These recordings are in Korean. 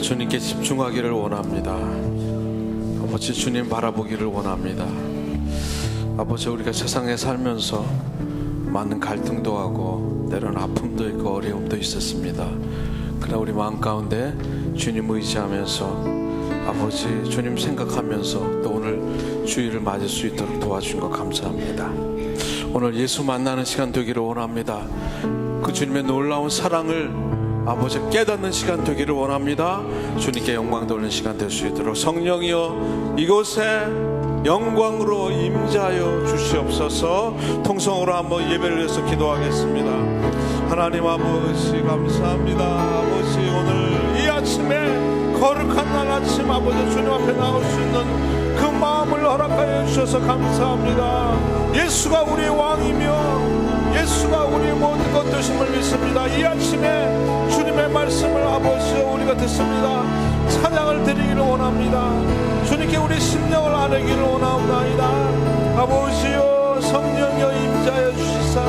주님께 집중하기를 원합니다. 아버지, 주님 바라보기를 원합니다. 아버지, 우리가 세상에 살면서 많은 갈등도 하고 때로는 아픔도 있고 어려움도 있었습니다. 그러나 우리 마음 가운데 주님 의지하면서 아버지, 주님 생각하면서 또 오늘 주일을 맞을 수 있도록 도와주신 것 감사합니다. 오늘 예수 만나는 시간 되기를 원합니다. 그 주님의 놀라운 사랑을 아버지 깨닫는 시간 되기를 원합니다. 주님께 영광 돌리는 시간 될 수 있도록 성령이여 이곳에 영광으로 임재하여 주시옵소서. 통성으로 한번 예배를 위해서 기도하겠습니다. 하나님 아버지 감사합니다. 아버지, 오늘 이 아침에 거룩한 날 아침 아버지 주님 앞에 나올 수 있는 그 마음을 허락하여 주셔서 감사합니다. 예수가 우리의 왕이며 예수가 우리의 모든 것 되심을 믿습니다. 이 아침에 주님의 말씀을 아버지 우리가 듣습니다. 찬양을 드리기를 원합니다. 주님께 우리 심령을 아뢰기를 원하옵나이다. 아버지여 성령여 임자여 주시사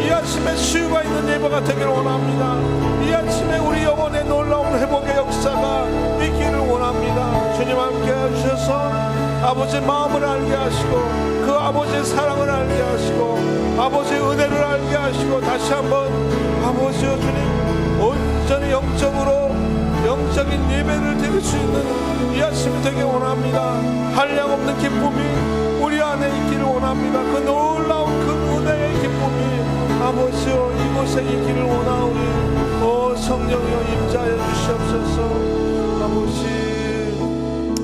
이 아침에 치유가 있는 예배가 되기를 원합니다. 이 아침에 우리 영혼의 놀라운 회복의 역사가 있기를 원합니다. 주님 함께 해주셔서 아버지의 마음을 알게 하시고 그 아버지의 사랑을 알게 하시고 아버지의 은혜를 알게 하시고 다시 한번 아버지여 주님 온전히 영적인 예배를 드릴 수 있는 이 아침이 되길 원합니다. 한량없는 기쁨이 우리 안에 있기를 원합니다. 그 놀라운 그 은혜의 기쁨이 아버지여 이곳에 있기를 원하오니 오 성령이여 임자해 주시옵소서.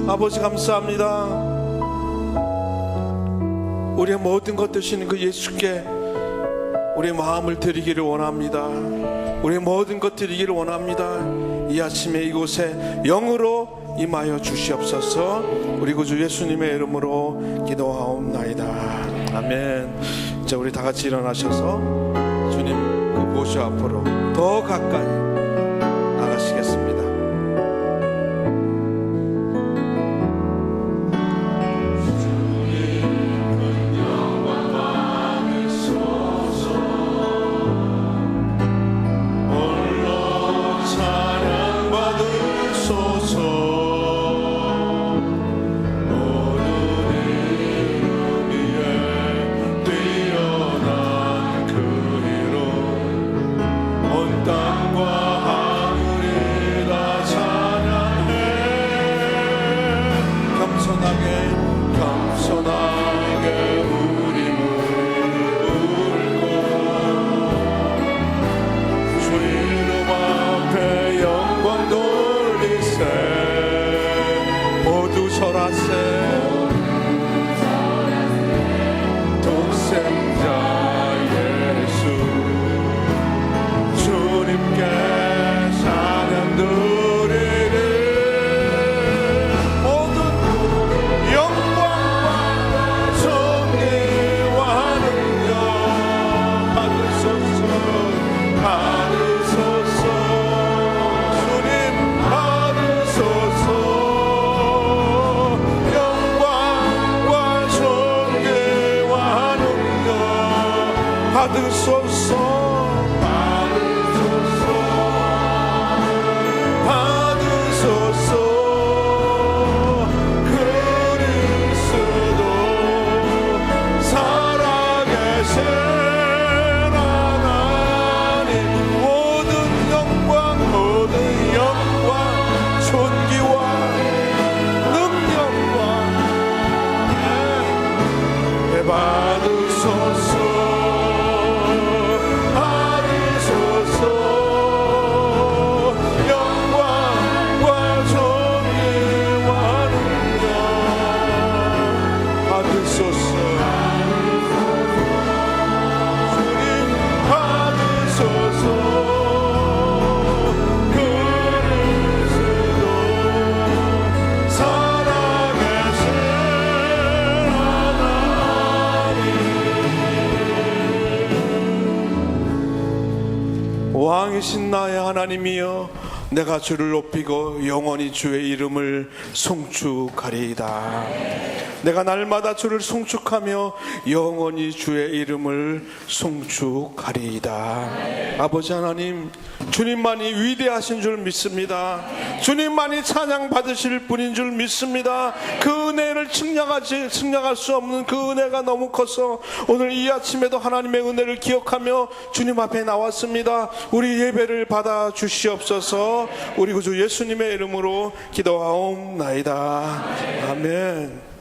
아버지 감사합니다. 우리의 모든 것 되시는 그 예수께 우리의 마음을 드리기를 원합니다. 우리의 모든 것 드리기를 원합니다. 이 아침에 이곳에 영으로 임하여 주시옵소서. 우리 구주 예수님의 이름으로 기도하옵나이다. 아멘. 이제 우리 다 같이 일어나셔서 주님 그 보좌 앞으로 더 가까이 나가시겠습니다. 왕이신 나의 하나님이여 내가 주를 높이고 영원히 주의 이름을 송축하리이다. 내가 날마다 주를 송축하며 영원히 주의 이름을 송축하리이다. 아버지 하나님, 주님만이 위대하신 줄 믿습니다. 주님만이 찬양 받으실 분인 줄 믿습니다. 그 은혜를 측량할 수 없는 그 은혜가 너무 커서 오늘 이 아침에도 하나님의 은혜를 기억하며 주님 앞에 나왔습니다. 우리 예배를 받아 주시옵소서. 우리 구주 예수님의 이름으로 기도하옵나이다. 아멘.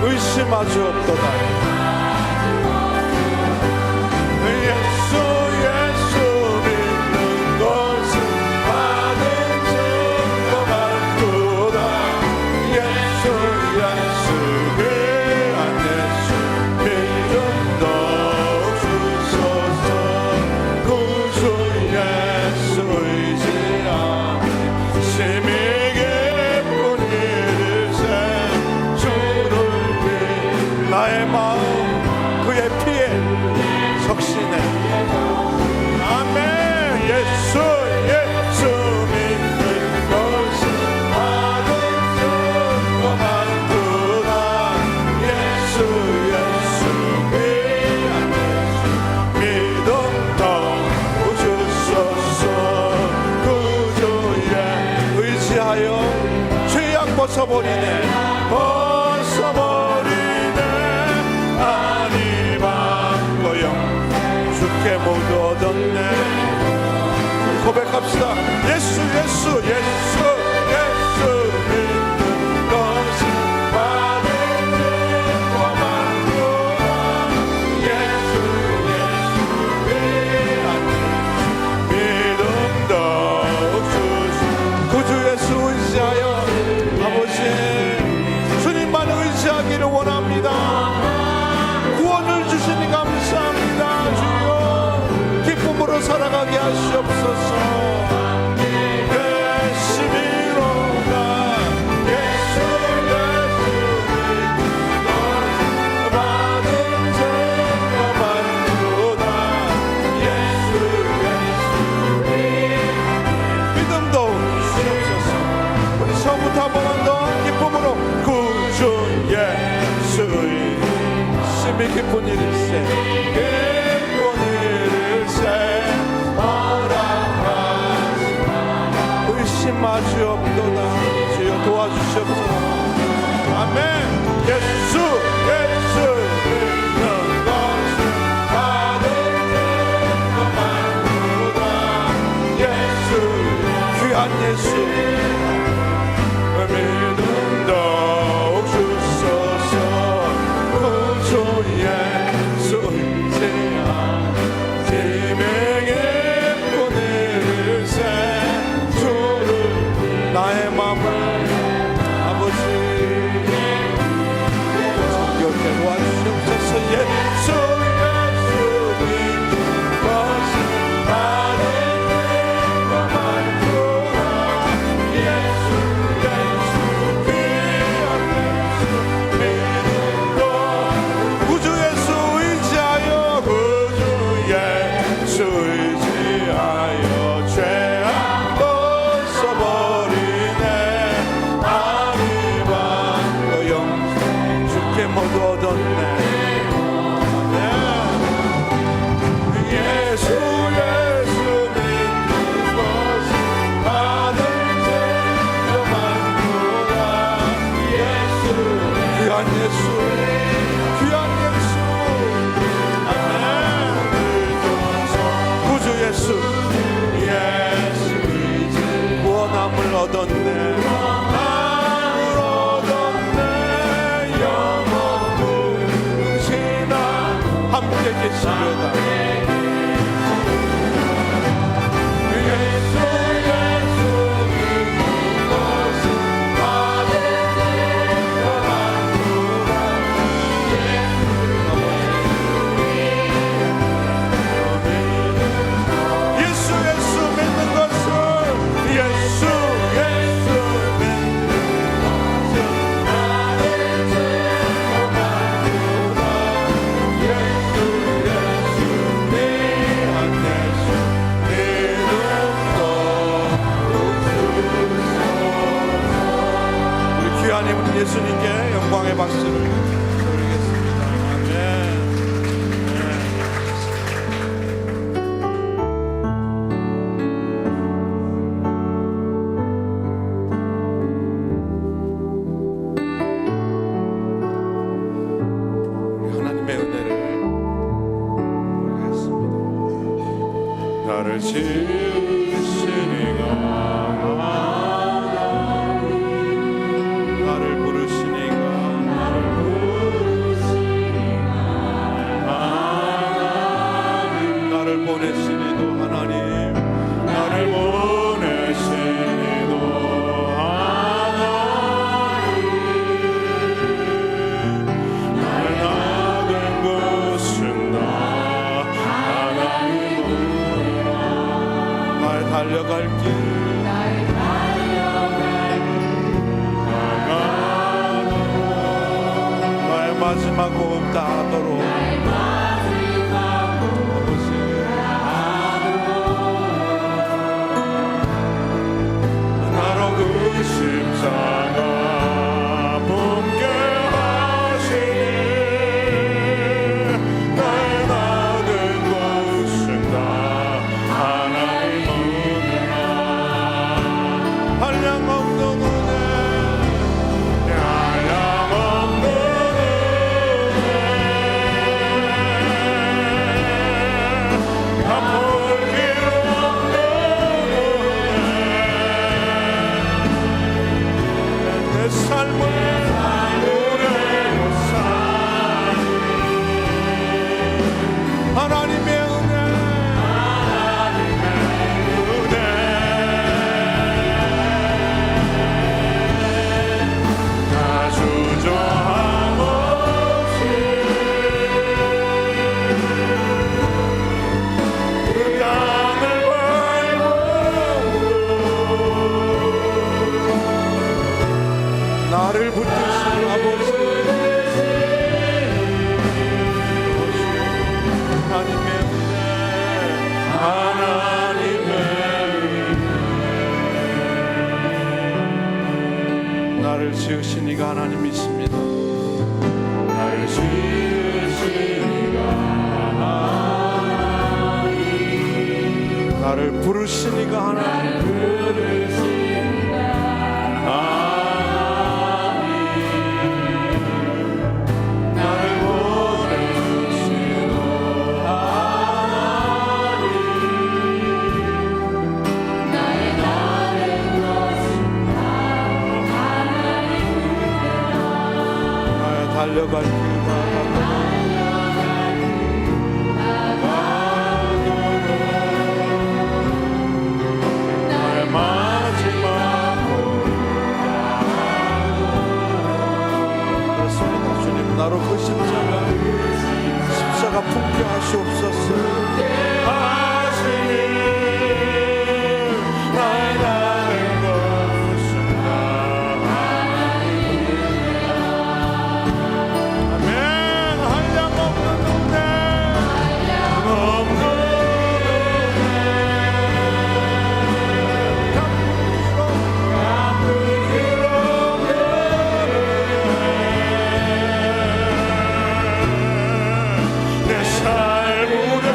의심하지 없도다. 예수 믿는 것은 받은 증거 많도다. 예수 귀한 예수 믿음 더욱 주소서. 구주 예수 의지하며 심히 기쁜 일세 나의 마음 그의 피에 적시네. 아멘. 예수 믿는 것은 받은 증거 많도다. 예수 귀한 예수 믿음 더욱 주소서. 구주에 의지하여 죄악 벗어버리네. 주께 모두 얻었네. 고백합시다. 예수 믿는 것은 받은 증거 많도다. 예수 귀한 믿음 더욱 주시. 구주 예수 의지하여 아버지 함께 계시려다. 예수님께 영광의 박수를 드리겠습니다. 아멘. 하나님의 은혜를 모르겠습니다. 나를 지으시니가 보내시니도 하나님, 나를 보내시니도 하나님, 나를 낳은 것은 나 하나님이라. 나의 달려갈 길 나의 마지막 호흡 다하도록 십자가 품게 하시니 나의 낳은 것은 다 하나님 은혜라. 한량없는 은혜, 한량없는 은혜, 갚을 길 없는 삶을 오래못 사니 하나님의 은혜, 다 주저함 없이 그 땅을 밟고 나를 붙드신 아버지 하나님의 은혜, 하나님의 은혜. 나를 지으시니가 하나님이십니다. 나를 지으시니가 하나님, 나를 부르시니가 하나님, 달려갈 길 나의 마지막 그렇습니다. 주님, 나로 그 십자가 품게 하시옵소서. 삶을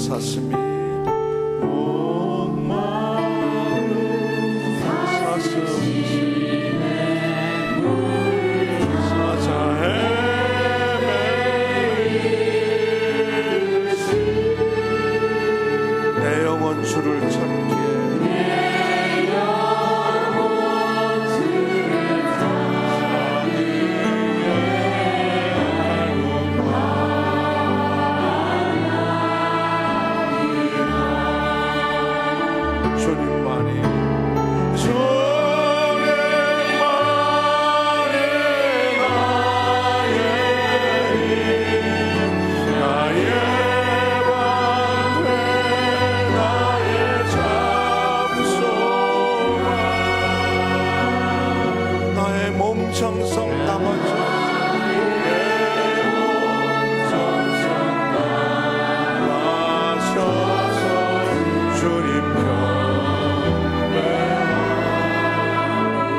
사슴이 목마른 사슴이 찾아 헤매듯이 내 영혼 주를 찾기에 정성 담아줘 주님 편에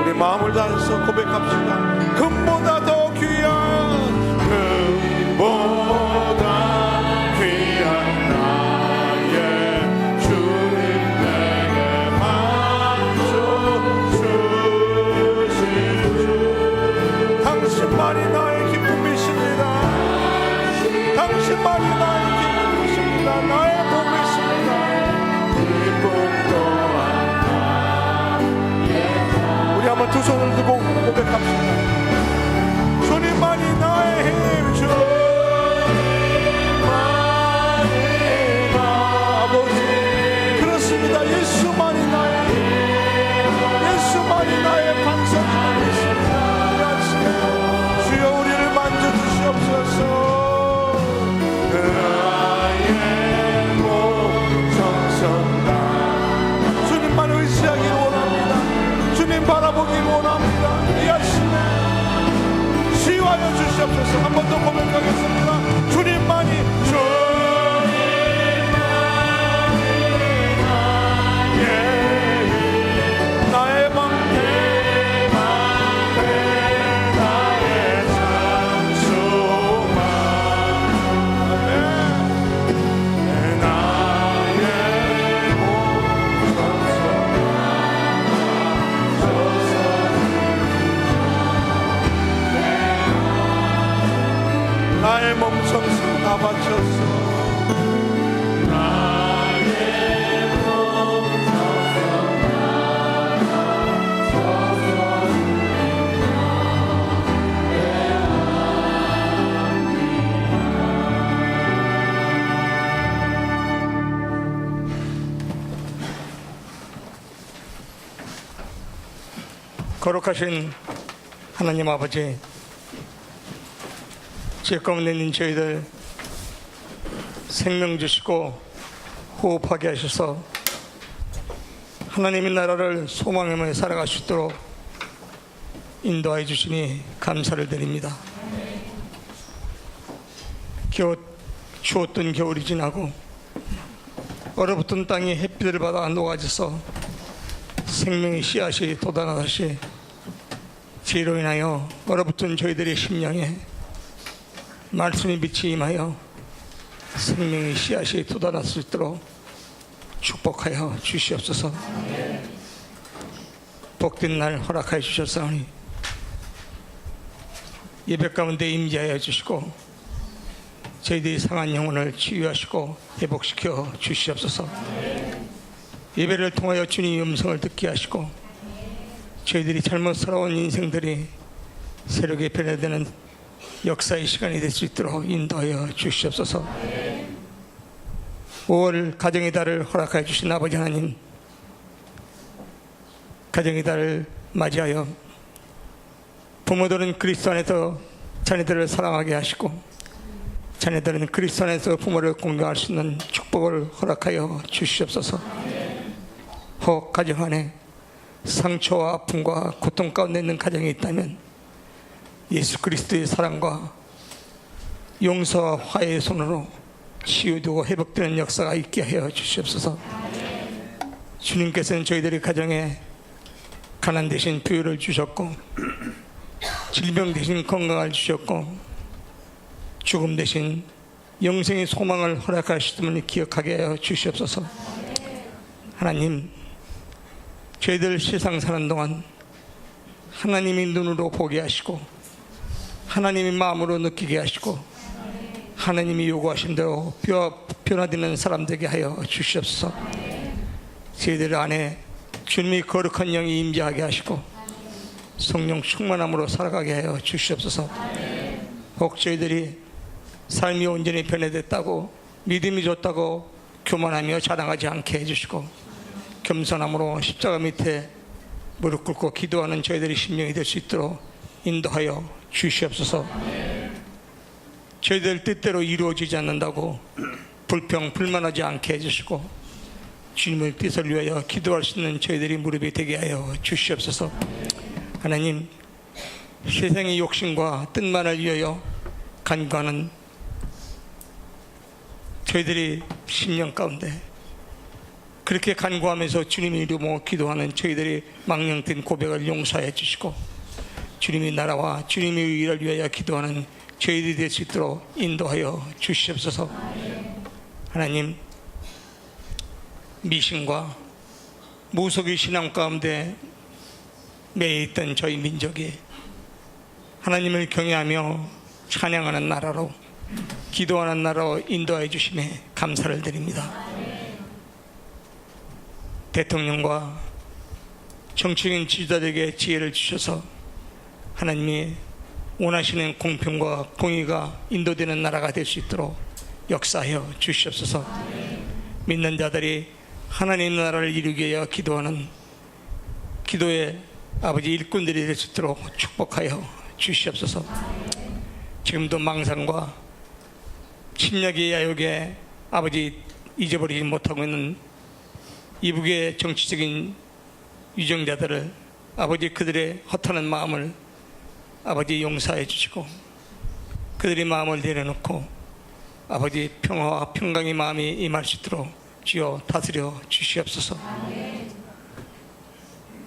우리 마음을 다해서 고백합시다. 금보다 더 귀한 금보다 귀한 나의 주님 내게 만져 주신 당신만이 나의 기쁨이십니다. 당신만이 나의 기쁨이십니다. 나의 복이십니다. 기쁨 또한 우리 한번 두 손을 들고 고백합시다. 주님만이 나의 힘, 주님만이 아버지. 그렇습니다. 예수만이 나의 힘, 예수만이 나의 반석이십니다. 주여 우리를 만져주시옵소서. 나의 몸 정성다 주님만 의지하기를 원합니다. 주님 바라보기를 원합니다. 이 아침에 치유하여 주시옵소서. 한 번 더 고백하겠습니다. 주님만이 나의 방패 나의 몸 정성 다 바쳤어. 나의 몸 정성 다 거룩하신 하나님 아버지, 죄 가운데 있는 저희들 생명 주시고 호흡하게 하셔서 하나님의 나라를 소망하며 살아갈 수 있도록 인도하여 주시니 감사를 드립니다. 추웠던 겨울이 지나고 얼어붙은 땅이 햇빛을 받아 녹아져서 생명의 씨앗이 돋아나듯이 죄로 인하여 얼어붙은 저희들의 심령에 말씀의 빛이 임하여 생명의 씨앗이 돋아날 수 있도록 축복하여 주시옵소서. 복된 날 허락하여 주셨사오니 예배 가운데 임재하여 주시고 저희들이 상한 영혼을 치유하시고 회복시켜 주시옵소서. 예배를 통하여 주님의 음성을 듣게 하시고 저희들이 잘못 살아온 인생들이 새롭게 변화되는 역사의 시간이 될 수 있도록 인도하여 주시옵소서. 5월 가정의 달을 허락하여 주신 아버지 하나님, 가정의 달을 맞이하여 부모들은 그리스도 안에서 자녀들을 사랑하게 하시고 자녀들은 그리스도 안에서 부모를 공경할 수 있는 축복을 허락하여 주시옵소서. 혹 가정 안에 상처와 아픔과 고통 가운데 있는 가정이 있다면 예수 그리스도의 사랑과 용서와 화해의 손으로 치유되고 회복되는 역사가 있게 하여 주시옵소서. 주님께서는 저희들의 가정에 가난 대신 부유를 주셨고 질병 대신 건강을 주셨고 죽음 대신 영생의 소망을 허락하시음을 기억하게 하여 주시옵소서. 하나님, 저희들 세상 사는 동안 하나님이 눈으로 보게 하시고 하나님이 마음으로 느끼게 하시고 하나님이 요구하신 대로 변화되는 사람 되게 하여 주시옵소서. 저희들 안에 주님이 거룩한 영이 임재하게 하시고 성령 충만함으로 살아가게 하여 주시옵소서. 혹 저희들이 삶이 온전히 변해됐다고 믿음이 좋다고 교만하며 자랑하지 않게 해주시고 겸손함으로 십자가 밑에 무릎 꿇고 기도하는 저희들의 심령이 될 수 있도록 인도하여 주시옵소서. 저희들 뜻대로 이루어지지 않는다고 불평 불만하지 않게 해주시고 주님의 뜻을 위하여 기도할 수 있는 저희들이 무릎이 되게 하여 주시옵소서. 하나님, 세상의 욕심과 뜻만을 위하여 간구하는 저희들이 심령 가운데 그렇게 간구하면서 주님이 이루며 기도하는 저희들이 망령된 고백을 용서해 주시고 주님의 나라와 주님의 의를 위하여 기도하는 저희들이 될 수 있도록 인도하여 주시옵소서. 하나님, 미신과 무속의 신앙 가운데 매여 있던 저희 민족이 하나님을 경외하며 찬양하는 나라로 기도하는 나라로 인도해 주심에 감사를 드립니다. 대통령과 정치인 지도자에게 지혜를 주셔서 하나님이 원하시는 공평과 공의가 인도되는 나라가 될 수 있도록 역사하여 주시옵소서. 믿는 자들이 하나님 나라를 이루기 위하여 기도하는 기도의 아버지 일꾼들이 될 수 있도록 축복하여 주시옵소서. 지금도 망상과 침략의 야욕에 아버지 잊어버리지 못하고 있는 이북의 정치적인 유정자들을 아버지 그들의 허탄한 마음을 아버지 용서해 주시고 그들의 마음을 내려놓고 아버지 평화와 평강의 마음이 임할 수 있도록 주여 다스려 주시옵소서.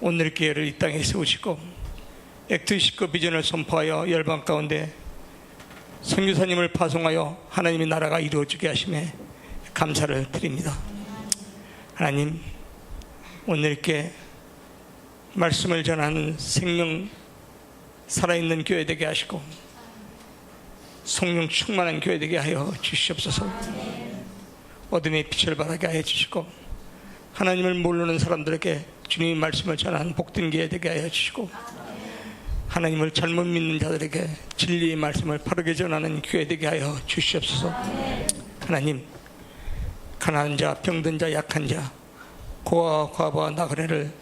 오늘 기회를 이 땅에 세우시고 액트 19 비전을 선포하여 열방 가운데 선교사님을 파송하여 하나님의 나라가 이루어지게 하심에 감사를 드립니다. 하나님, 오늘 이렇게 말씀을 전하는 생명 살아있는 교회 되게 하시고 성령 충만한 교회 되게 하여 주시옵소서. 어둠의 빛을 발하게 하여 주시고 하나님을 모르는 사람들에게 주님의 말씀을 전하는 복된 교회 되게 하여 주시고 하나님을 잘못 믿는 자들에게 진리의 말씀을 바르게 전하는 교회 되게 하여 주시옵소서. 하나님, 가난한 자, 병든 자, 약한 자, 고아와 과부와 나그네를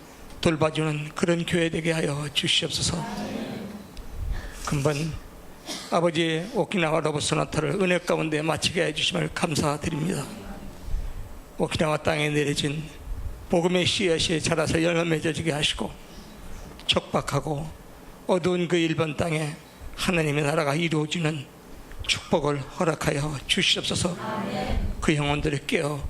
돌봐주는 그런 교회 되게 하여 주시옵소서. 금번 아버지의 오키나와 러브소나타를 은혜 가운데 마치게 해주심을 감사드립니다. 오키나와 땅에 내려진 복음의 씨앗이 자라서 열매 맺어지게 하시고 척박하고 어두운 그 일본 땅에 하나님의 나라가 이루어지는 축복을 허락하여 주시옵소서. 그 영혼들을 깨어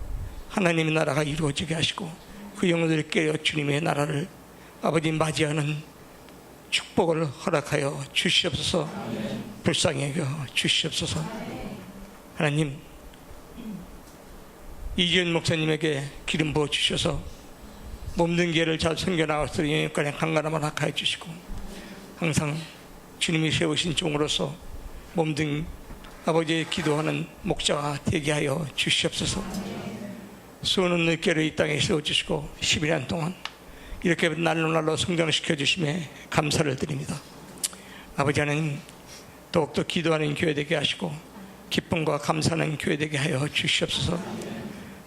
하나님의 나라가 이루어지게 하시고 그 영혼들을 깨어 주님의 나라를 아버지 맞이하는 축복을 허락하여 주시옵소서. 불쌍히 여겨 주시옵소서. 하나님, 이지은 목사님에게 기름 부어 주셔서 몸든 길을 잘 섬겨나갈 수 있는 영역간의 강건함을 허락하여 주시고 항상 주님이 세우신 종으로서 몸든 아버지의 기도하는 목자가 되게 하여 주시옵소서. 수는 늦게를 이 땅에 세워주시고 11년 동안 이렇게 날로 성장시켜 주심에 감사를 드립니다. 아버지 하나님, 더욱더 기도하는 교회 되게 하시고 기쁨과 감사하는 교회 되게 하여 주시옵소서.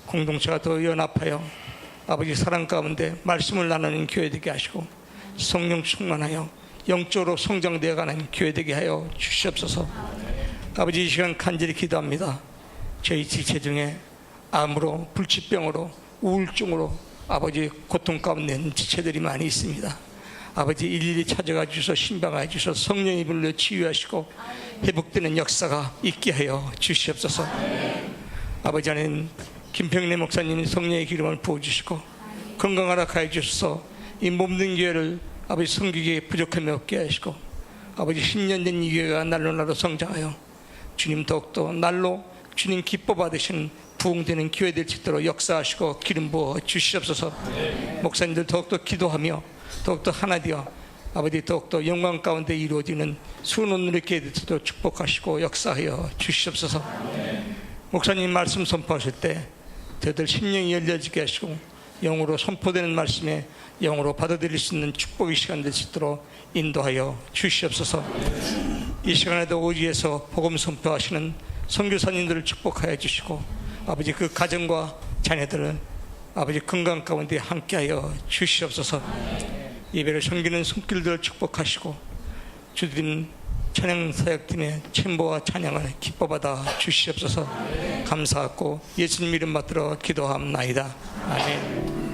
공동체가 더 연합하여 아버지 사랑 가운데 말씀을 나누는 교회 되게 하시고 성령 충만하여 영적으로 성장되어가는 교회 되게 하여 주시옵소서. 아버지, 이 시간 간절히 기도합니다. 저희 지체 중에 암으로, 불치병으로, 우울증으로 아버지 고통 가운데 있는 지체들이 많이 있습니다. 아버지, 일일이 찾아가 주셔서 신방하여 주셔서 성령이 불러 치유하시고 회복되는 역사가 있게 하여 주시옵소서. 아버지 하나님, 김평래 목사님 성령의 기름을 부어주시고 건강하라 하여 주셔서 이 몸든 교회를 아버지 섬기기에 부족함이 없게 하시고 아버지 10년 된 이 교회가 날로 성장하여 주님 더욱더 날로 주님 기뻐 받으시는 부흥되는 교회 될 수 있도록 역사하시고 기름 부어 주시옵소서. 목사님들 더욱더 기도하며 더욱더 하나 되어 아버지 더욱더 영광 가운데 이루어지는 수논으로 기도도 축복하시고 역사하여 주시옵소서. 목사님 말씀 선포하실 때 저희들 심령이 열려지게 하시고 영으로 선포되는 말씀에 영으로 받아들일 수 있는 축복의 시간 될 수 있도록 인도하여 주시옵소서. 이 시간에도 오지에서 복음 선포하시는 선교사님들을 축복하여 주시고 아버지 그 가정과 자녀들을 아버지 건강 가운데 함께하여 주시옵소서. 예배를 섬기는 손길들을 축복하시고 주님 찬양 사역팀의 챔보와 찬양을 기뻐받아 주시옵소서. 감사하고 예수님 이름 받들어 기도함나이다. 아멘.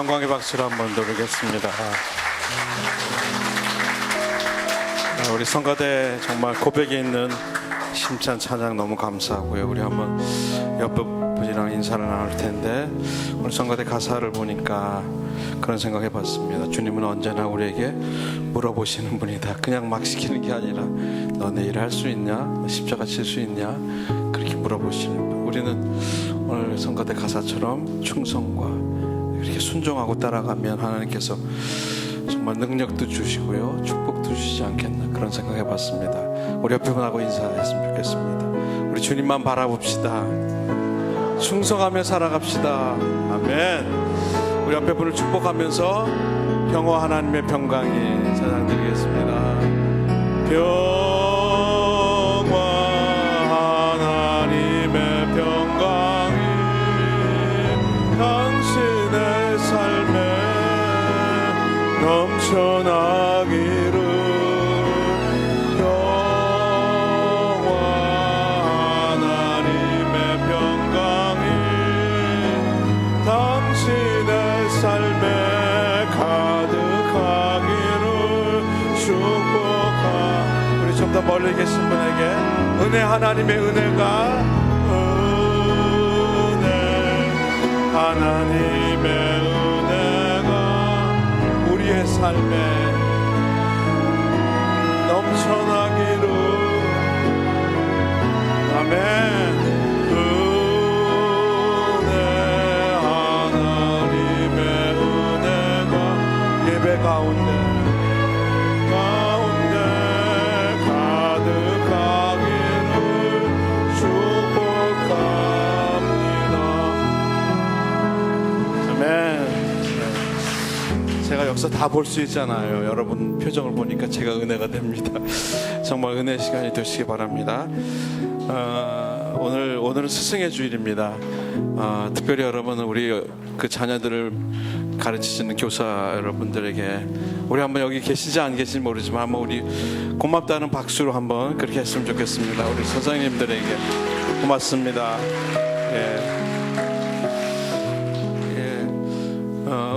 영광의 박수를 한번 드리겠습니다. 우리 성가대 정말 고백이 있는 심찬 찬양 너무 감사하고요. 우리 한번 옆 분이랑 인사를 나눌 텐데, 오늘 성가대 가사를 보니까 그런 생각 해봤습니다. 주님은 언제나 우리에게 물어보시는 분이다. 그냥 막 시키는 게 아니라 너 내일 할 수 있냐? 십자가 칠 수 있냐? 그렇게 물어보시는 분. 우리는 오늘 성가대 가사처럼 충성과 이렇게 순종하고 따라가면 하나님께서 정말 능력도 주시고요, 축복도 주시지 않겠나, 그런 생각 해봤습니다. 우리 옆에 분하고 인사했으면 좋겠습니다. 우리 주님만 바라봅시다. 충성하며 살아갑시다. 아멘. 우리 옆에 분을 축복하면서 평화 하나님의 평강이 찬양드리겠습니다. 평화 하나님의 평강이 당신의 삶에 넘쳐나기를. 평화 하나님의 평강이 당신의 삶에 가득하기를 축복하. 우리 좀 더 멀리 계신 분에게 은혜, 하나님의 은혜가, 은혜 하나님의 은혜가 우리의 삶에 넘쳐나기를. 아멘. 은혜 하나님의 은혜가 예배 가운데 가득하기를 축복합니다. 아멘. 제가 여기서 다 볼 수 있잖아요. 여러분 표정을 보니까 제가 은혜가 됩니다. 정말 은혜 시간이 되시기 바랍니다. 오늘은 스승의 주일입니다. 특별히 여러분은 우리 그 자녀들을 가르치시는 교사 여러분들에게 우리 한번 여기 계시지 안 계신지 모르지만 한번 우리 고맙다는 박수로 한번 그렇게 했으면 좋겠습니다. 우리 선생님들에게 고맙습니다.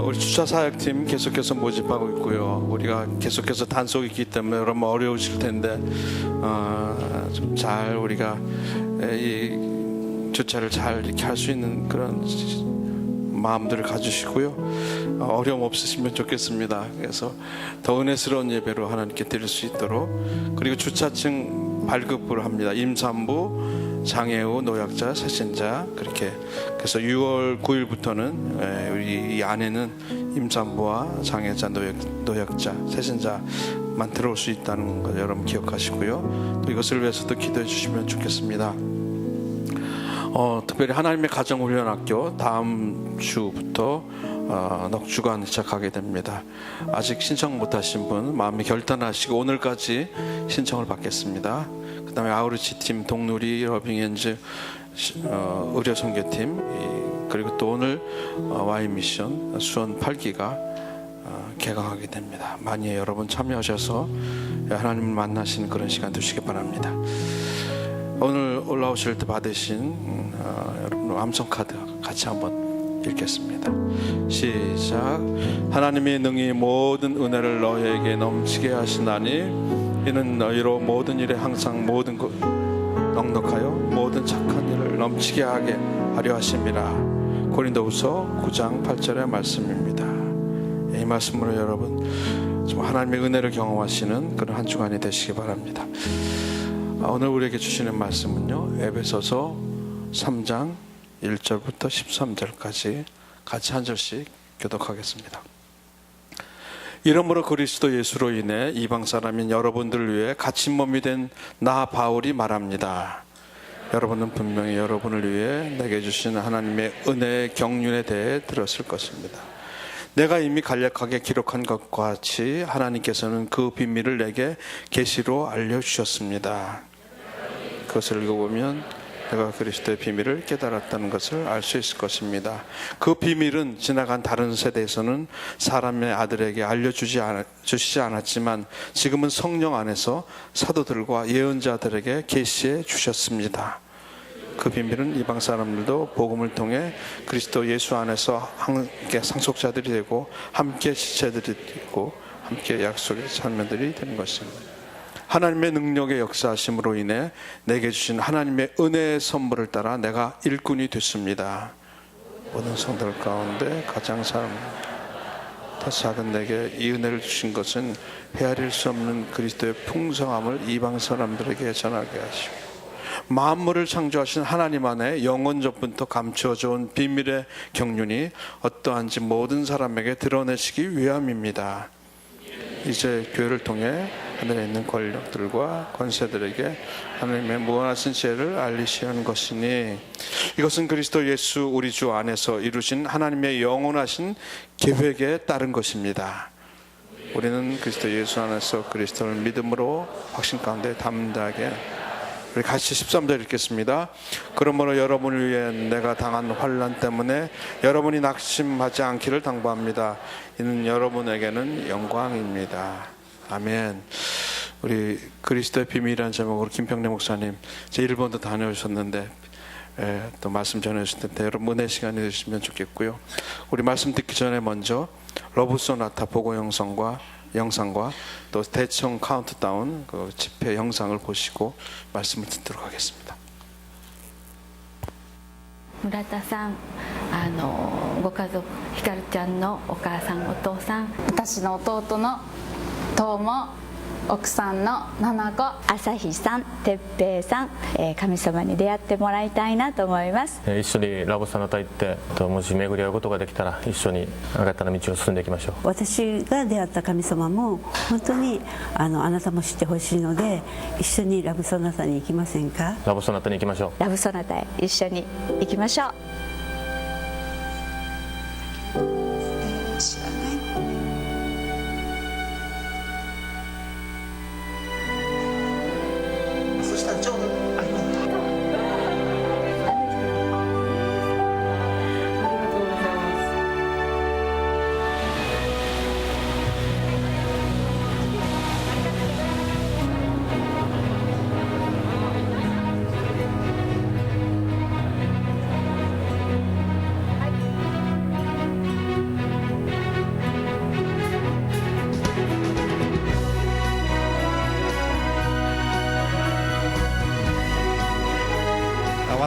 우리 주차 사역팀 계속해서 모집하고 있고요. 우리가 계속해서 단속이 있기 때문에 여러분 어려우실 텐데 좀 잘 우리가 이 주차를 잘 이렇게 할 수 있는 그런 마음들을 가주시고요. 어려움 없으시면 좋겠습니다. 그래서 더 은혜스러운 예배로 하나님께 드릴 수 있도록. 그리고 주차증 발급을 합니다. 임산부, 장애우, 노약자, 새신자, 그렇게. 그래서 6월 9일부터는 우리 이 안에는 임산부와 장애자, 노약자, 새신자만 들어올 수 있다는 걸 여러분 기억하시고요. 또 이것을 위해서도 기도해 주시면 좋겠습니다. 특별히 하나님의 가정훈련학교 다음 주부터 넉주간 시작하게 됩니다. 아직 신청 못하신 분 마음에 결단하시고 오늘까지 신청을 받겠습니다. 그 다음에 아우르치 팀, 동누리, 러빙엔즈, 의료선교팀, 그리고 또 오늘 Y미션 수원 8기가 개강하게 됩니다. 많이 여러분 참여하셔서 하나님을 만나시는 그런 시간 되시기 바랍니다. 오늘 올라오실 때 받으신 여러분 암송 카드 같이 한번 읽겠습니다. 시작. 하나님이 능히 모든 은혜를 너희에게 넘치게 하시나니 이는 너희로 모든 일에 항상 모든 것 넉넉하여 모든 착한 일을 넘치게 하게 하려 하심이라. 고린도후서 9장 8절의 말씀입니다. 이 말씀으로 여러분 좀 하나님의 은혜를 경험하시는 그런 한 주간이 되시기 바랍니다. 오늘 우리에게 주시는 말씀은요, 에베소서 3장 1절부터 13절까지 같이 한 절씩 교독하겠습니다. 이러므로 그리스도 예수로 인해 이방 사람인 여러분들을 위해 갇힌 몸이 된 나 바울이 말합니다. 여러분은 분명히 여러분을 위해 내게 주신 하나님의 은혜의 경륜에 대해 들었을 것입니다. 내가 이미 간략하게 기록한 것과 같이 하나님께서는 그 비밀을 내게 계시로 알려주셨습니다. 그것을 읽어보면 내가 그리스도의 비밀을 깨달았다는 것을 알 수 있을 것입니다. 그 비밀은 지나간 다른 세대에서는 사람의 아들에게 알려주시지 않았지만 지금은 성령 안에서 사도들과 예언자들에게 계시해 주셨습니다. 그 비밀은 이방 사람들도 복음을 통해 그리스도 예수 안에서 함께 상속자들이 되고 함께 지체들이 되고 함께 약속의 자녀들이 되는 것입니다. 하나님의 능력의 역사하심으로 인해 내게 주신 하나님의 은혜의 선물을 따라 내가 일꾼이 됐습니다. 모든 성도들 가운데 가장 더 작은 내게 이 은혜를 주신 것은 헤아릴 수 없는 그리스도의 풍성함을 이방 사람들에게 전하게 하시고 만물을 창조하신 하나님 안에 영원전부터 감추어져 온 비밀의 경륜이 어떠한지 모든 사람에게 드러내시기 위함입니다. 이제 교회를 통해 하늘에 있는 권력들과 권세들에게 하나님의 무한하신 지혜를 알리시는 것이니 이것은 그리스도 예수 우리 주 안에서 이루신 하나님의 영원하신 계획에 따른 것입니다. 우리는 그리스도 예수 안에서 그리스도를 믿음으로 확신 가운데 담대하게 우리 같이 13절 읽겠습니다. 그러므로 여러분을 위해 내가 당한 환난 때문에 여러분이 낙심하지 않기를 당부합니다. 이는 여러분에게는 영광입니다. 아멘. 우리 그리스도의 비밀이라는 제목으로 김평래 목사님 제 일본도 다녀오셨는데 또 말씀 전해주실 때 여러분 은혜 시간이 되시면 좋겠고요. 우리 말씀 듣기 전에 먼저 러브 소나타 보고 영상과 또 대청 카운트다운 그 집회 영상을 보시고 말씀을 듣도록 하겠습니다. 村田さん、ご家族ひかるちゃんのお母さんお父さん、私の弟の友奥さんの七子、朝日さん、てっぺいさん、神様に出会ってもらいたいなと思います。一緒にラボサナタ行ってもし巡り合うことができたら一緒にあなたの道を進んでいきましょう。私が出会った神様も本当にあなたも知ってほしいので一緒にラブソナタに行きませんか。ラボソナタに行きましょう。ラブソナタへ一緒に行きましょう。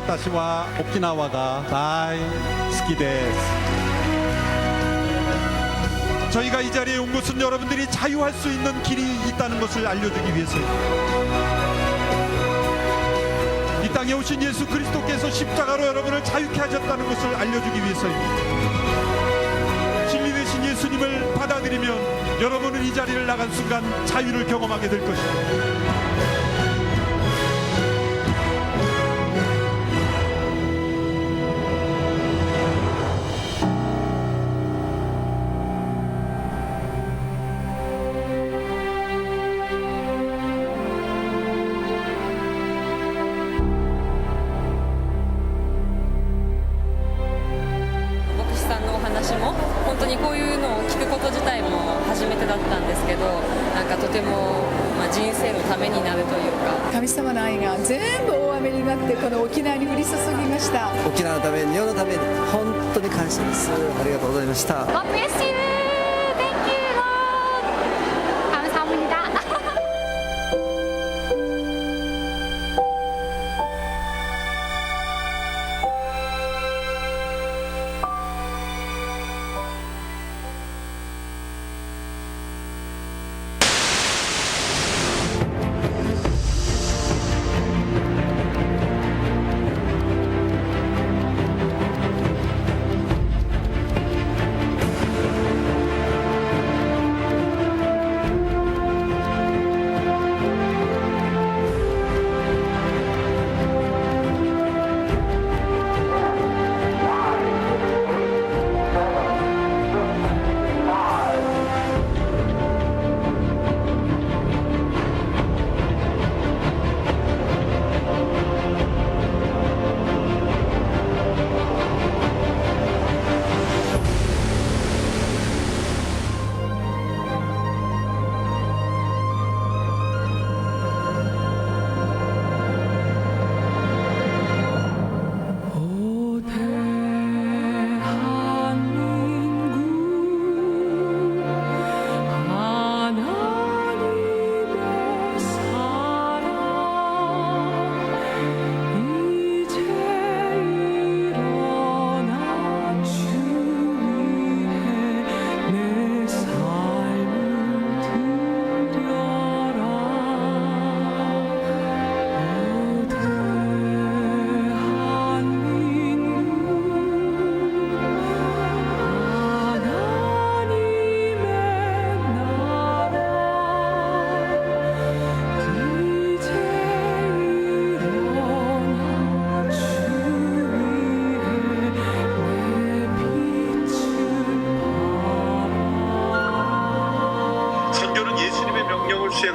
私は沖縄が大好きです。 저희가 이 자리에 온 것은 여러분들이 자유할 수 있는 길이 있다는 것을 알려주기 위해서입니다. 이 땅에 오신 예수 그리스도께서 십자가로 여러분을 자유케 하셨다는 것을 알려주기 위해서입니다. 진리 되신 예수님을 받아들이면 여러분은 이 자리를 나간 순간 자유를 경험하게 될 것입니다.沖縄のために日本のために本当に感謝です。ありがとうございました。 God bless you. Thank you, Lord. 감사합니다.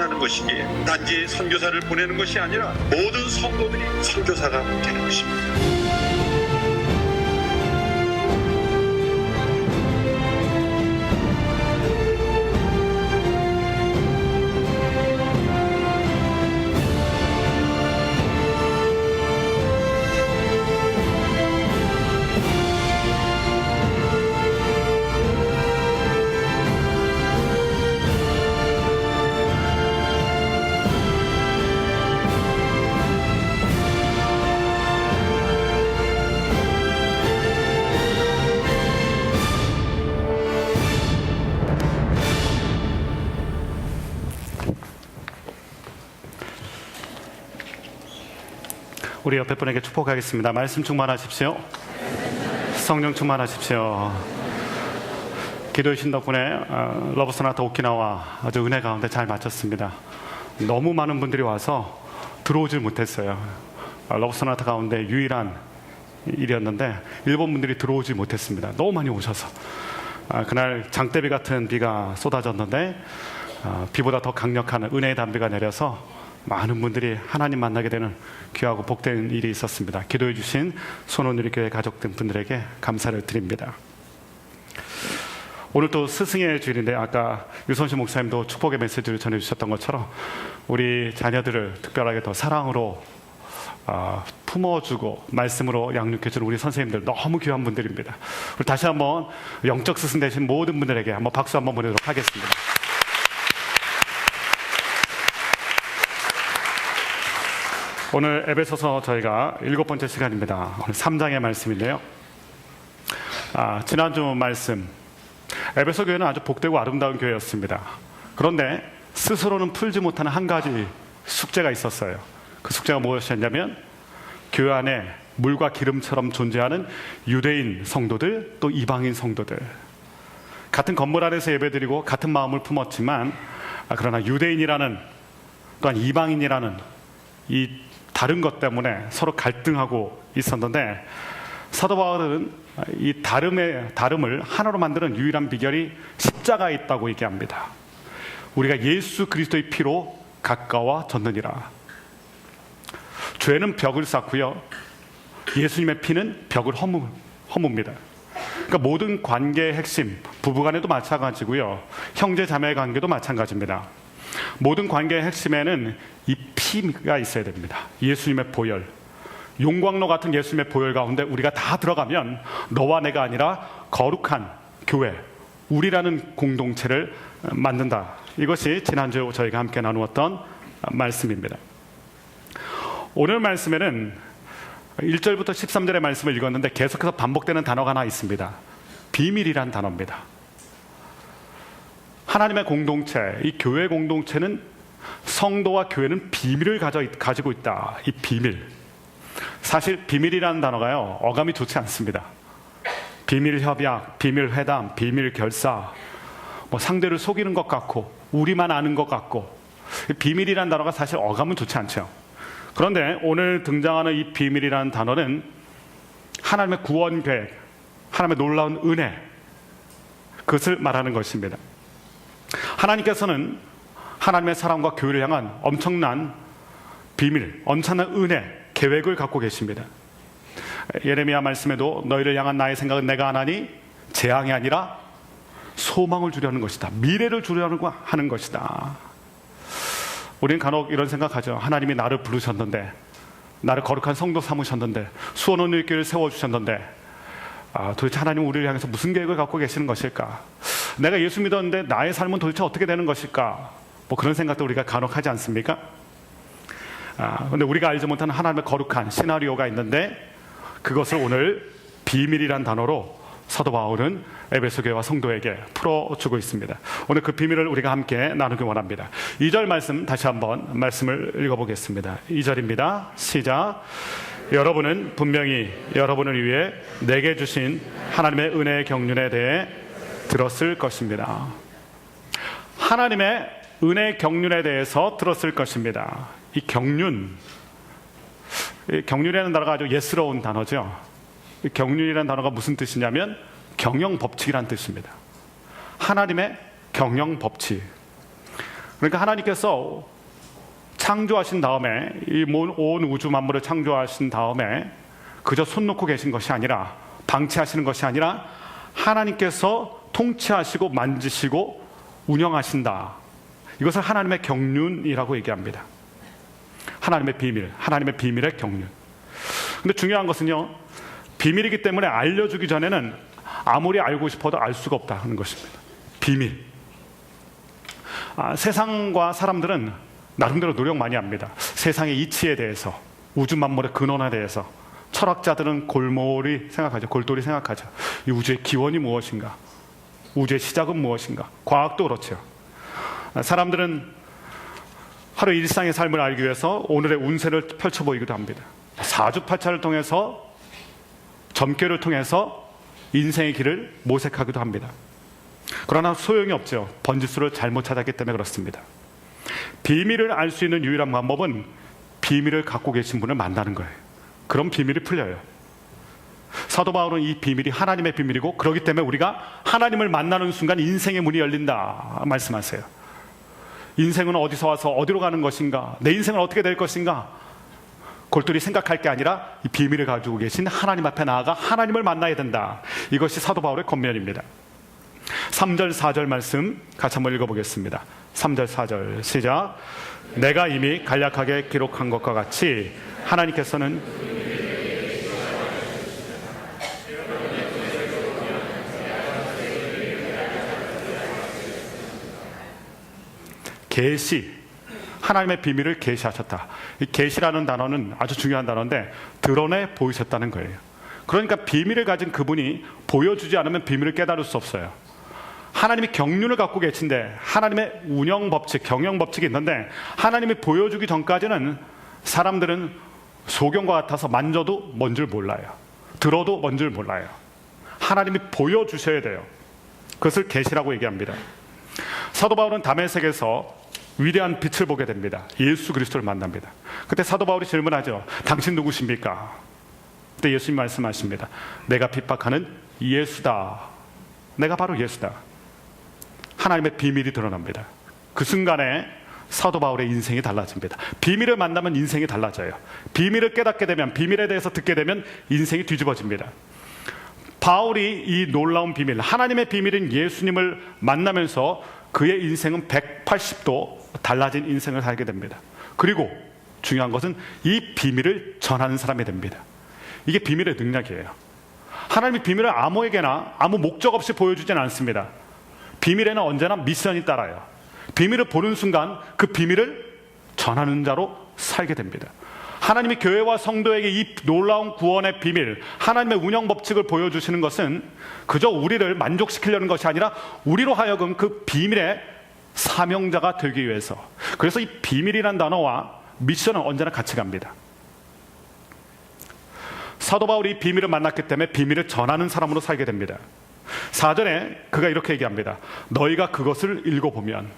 나타나는 것이기에 단지 선교사를 보내는 것이 아니라 모든 성도들이 선교사가 되는 것입니다. 우리 옆에 분에게 축복하겠습니다. 말씀 충만하십시오. 성령 충만하십시오. 기도해 주신 덕분에 러브소나타 오키나와 아주 은혜 가운데 잘 마쳤습니다. 너무 많은 분들이 와서 들어오질 못했어요. 러브소나타 가운데 유일한 일이었는데 일본 분들이 들어오지 못했습니다. 너무 많이 오셔서 그날 장대비 같은 비가 쏟아졌는데 비보다 더 강력한 은혜의 단비가 내려서 많은 분들이 하나님 만나게 되는 귀하고 복된 일이 있었습니다. 기도해 주신 손원누리교회 가족 등 분들에게 감사를 드립니다. 오늘 또 스승의 주일인데 아까 유선신 목사님도 축복의 메시지를 전해주셨던 것처럼 우리 자녀들을 특별하게 더 사랑으로 품어주고 말씀으로 양육해주는 우리 선생님들 너무 귀한 분들입니다. 우리 다시 한번 영적 스승 되신 모든 분들에게 한번 박수 한번 보내도록 하겠습니다. 오늘 에베소서 저희가 7번째 시간입니다. 오늘 3장의 말씀인데요. 지난주 말씀, 에베소 교회는 아주 복되고 아름다운 교회였습니다. 그런데 스스로는 풀지 못하는 한 가지 숙제가 있었어요. 그 숙제가 무엇이었냐면 교회 안에 물과 기름처럼 존재하는 유대인 성도들, 또 이방인 성도들, 같은 건물 안에서 예배드리고 같은 마음을 품었지만 그러나 유대인이라는 또한 이방인이라는 이 다른 것 때문에 서로 갈등하고 있었는데 사도 바울은 이 다름을 하나로 만드는 유일한 비결이 십자가에 있다고 얘기합니다. 우리가 예수 그리스도의 피로 가까워졌느니라. 죄는 벽을 쌓고요, 예수님의 피는 벽을 허뭅니다. 그러니까 모든 관계의 핵심, 부부간에도 마찬가지고요, 형제 자매 관계도 마찬가지입니다. 모든 관계의 핵심에는 이 피가 있어야 됩니다. 예수님의 보혈, 용광로 같은 예수님의 보혈 가운데 우리가 다 들어가면 너와 내가 아니라 거룩한 교회, 우리라는 공동체를 만든다. 이것이 지난주 저희가 함께 나누었던 말씀입니다. 오늘 말씀에는 1절부터 13절의 말씀을 읽었는데 계속해서 반복되는 단어가 하나 있습니다. 비밀이란 단어입니다. 하나님의 공동체, 이 교회 공동체는 성도와 교회는 비밀을 가지고 있다. 이 비밀. 사실 비밀이라는 단어가요, 어감이 좋지 않습니다. 비밀 협약, 비밀 회담, 비밀 결사, 상대를 속이는 것 같고 우리만 아는 것 같고, 비밀이라는 단어가 사실 어감은 좋지 않죠. 그런데 오늘 등장하는 이 비밀이라는 단어는 하나님의 구원 계획, 하나님의 놀라운 은혜, 그것을 말하는 것입니다. 하나님께서는 하나님의 사랑과 교회를 향한 엄청난 비밀, 엄청난 은혜, 계획을 갖고 계십니다. 예레미야 말씀에도 너희를 향한 나의 생각은 내가 하나니 재앙이 아니라 소망을 주려는 것이다. 미래를 주려고 하는 것이다. 우리는 간혹 이런 생각하죠. 하나님이 나를 부르셨는데, 나를 거룩한 성도 삼으셨는데, 수원원일교회를 세워주셨는데, 도대체 하나님은 우리를 향해서 무슨 계획을 갖고 계시는 것일까? 내가 예수 믿었는데 나의 삶은 도대체 어떻게 되는 것일까? 그런 생각도 우리가 간혹 하지 않습니까? 그런데 우리가 알지 못하는 하나님의 거룩한 시나리오가 있는데, 그것을 오늘 비밀이란 단어로 사도 바울은 에베소 교회와 성도에게 풀어주고 있습니다. 오늘 그 비밀을 우리가 함께 나누기 원합니다. 2절 말씀 다시 한번 말씀을 읽어보겠습니다. 2절입니다. 시작. 여러분은 분명히 여러분을 위해 내게 주신 하나님의 은혜의 경륜에 대해 들었을 것입니다. 하나님의 은혜의 경륜에 대해서 들었을 것입니다. 이 경륜이라는 단어가 아주 예스러운 단어죠. 이 경륜이라는 단어가 무슨 뜻이냐면 경영 법칙이라는 뜻입니다. 하나님의 경영 법칙. 그러니까 하나님께서 창조하신 다음에 이 온 우주 만물을 창조하신 다음에 그저 손 놓고 계신 것이 아니라, 방치하시는 것이 아니라 하나님께서 통치하시고 만지시고 운영하신다. 이것을 하나님의 경륜이라고 얘기합니다. 하나님의 비밀, 하나님의 비밀의 경륜. 근데 중요한 것은요, 비밀이기 때문에 알려주기 전에는 아무리 알고 싶어도 알 수가 없다는 것입니다. 비밀. 세상과 사람들은 나름대로 노력 많이 합니다. 세상의 이치에 대해서, 우주 만물의 근원에 대해서. 철학자들은 골똘히 생각하죠. 이 우주의 기원이 무엇인가? 우주의 시작은 무엇인가? 과학도 그렇죠. 사람들은 하루 일상의 삶을 알기 위해서 오늘의 운세를 펼쳐 보이기도 합니다. 사주팔자를 통해서, 점괘를 통해서 인생의 길을 모색하기도 합니다. 그러나 소용이 없죠. 번지수를 잘못 찾았기 때문에 그렇습니다. 비밀을 알 수 있는 유일한 방법은 비밀을 갖고 계신 분을 만나는 거예요. 그럼 비밀이 풀려요. 사도 바울은 이 비밀이 하나님의 비밀이고, 그렇기 때문에 우리가 하나님을 만나는 순간 인생의 문이 열린다 말씀하세요. 인생은 어디서 와서 어디로 가는 것인가? 내 인생은 어떻게 될 것인가? 골똘히 생각할 게 아니라 이 비밀을 가지고 계신 하나님 앞에 나아가 하나님을 만나야 된다. 이것이 사도 바울의 권면입니다. 3절 4절 말씀 같이 한번 읽어보겠습니다. 3절 4절 시작. 내가 이미 간략하게 기록한 것과 같이 하나님께서는 계시, 하나님의 비밀을 계시하셨다. 이 계시라는 단어는 아주 중요한 단어인데 드러내 보이셨다는 거예요. 그러니까 비밀을 가진 그분이 보여주지 않으면 비밀을 깨달을 수 없어요. 하나님이 경륜을 갖고 계신데, 하나님의 운영 법칙, 경영 법칙이 있는데, 하나님이 보여주기 전까지는 사람들은 소경과 같아서 만져도 뭔 줄 몰라요. 들어도 뭔 줄 몰라요. 하나님이 보여주셔야 돼요. 그것을 계시라고 얘기합니다. 사도 바울은 다메섹에서 위대한 빛을 보게 됩니다. 예수 그리스도를 만납니다. 그때 사도 바울이 질문하죠. 당신 누구십니까? 그때 예수님 말씀하십니다. 내가 핍박하는 예수다. 내가 바로 예수다. 하나님의 비밀이 드러납니다. 그 순간에 사도 바울의 인생이 달라집니다. 비밀을 만나면 인생이 달라져요. 비밀을 깨닫게 되면, 비밀에 대해서 듣게 되면 인생이 뒤집어집니다. 바울이 이 놀라운 비밀, 하나님의 비밀인 예수님을 만나면서 그의 인생은 180도 달라진 인생을 살게 됩니다. 그리고 중요한 것은 이 비밀을 전하는 사람이 됩니다. 이게 비밀의 능력이에요. 하나님이 비밀을 아무에게나 아무 목적 없이 보여주지는 않습니다. 비밀에는 언제나 미션이 따라요. 비밀을 보는 순간 그 비밀을 전하는 자로 살게 됩니다. 하나님이 교회와 성도에게 이 놀라운 구원의 비밀, 하나님의 운영 법칙을 보여주시는 것은 그저 우리를 만족시키려는 것이 아니라 우리로 하여금 그 비밀의 사명자가 되기 위해서. 그래서 이 비밀이란 단어와 미션은 언제나 같이 갑니다. 사도 바울이 비밀을 만났기 때문에 비밀을 전하는 사람으로 살게 됩니다. 4절에 그가 이렇게 얘기합니다. 너희가 그것을 읽어보면.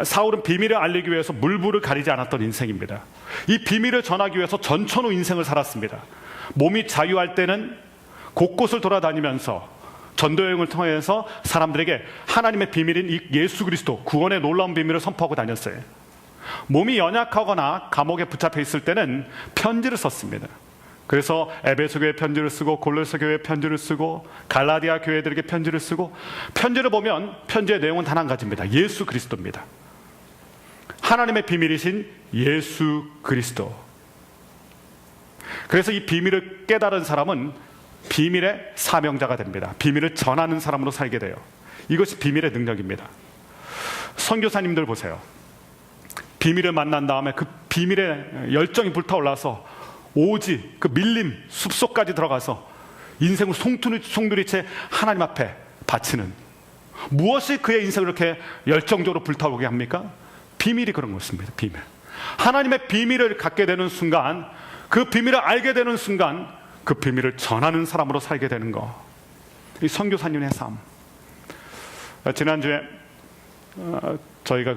사울은 비밀을 알리기 위해서 물불을 가리지 않았던 인생입니다. 이 비밀을 전하기 위해서 전천후 인생을 살았습니다. 몸이 자유할 때는 곳곳을 돌아다니면서 전도여행을 통해서 사람들에게 하나님의 비밀인 이 예수 그리스도 구원의 놀라운 비밀을 선포하고 다녔어요. 몸이 연약하거나 감옥에 붙잡혀 있을 때는 편지를 썼습니다. 그래서 에베소 교회 편지를 쓰고, 골로새 교회 편지를 쓰고, 갈라디아 교회들에게 편지를 쓰고, 편지를 보면 편지의 내용은 단 한 가지입니다. 예수 그리스도입니다. 하나님의 비밀이신 예수 그리스도. 그래서 이 비밀을 깨달은 사람은 비밀의 사명자가 됩니다. 비밀을 전하는 사람으로 살게 돼요. 이것이 비밀의 능력입니다. 선교사님들 보세요. 비밀을 만난 다음에 그 비밀의 열정이 불타올라서 오직 그 밀림 숲속까지 들어가서 인생을 송두리째 하나님 앞에 바치는, 무엇이 그의 인생을 이렇게 열정적으로 불타오르게 합니까? 비밀이 그런 것입니다. 비밀. 하나님의 비밀을 갖게 되는 순간, 그 비밀을 알게 되는 순간 그 비밀을 전하는 사람으로 살게 되는 것. 이 선교사님의 삶. 지난주에 저희가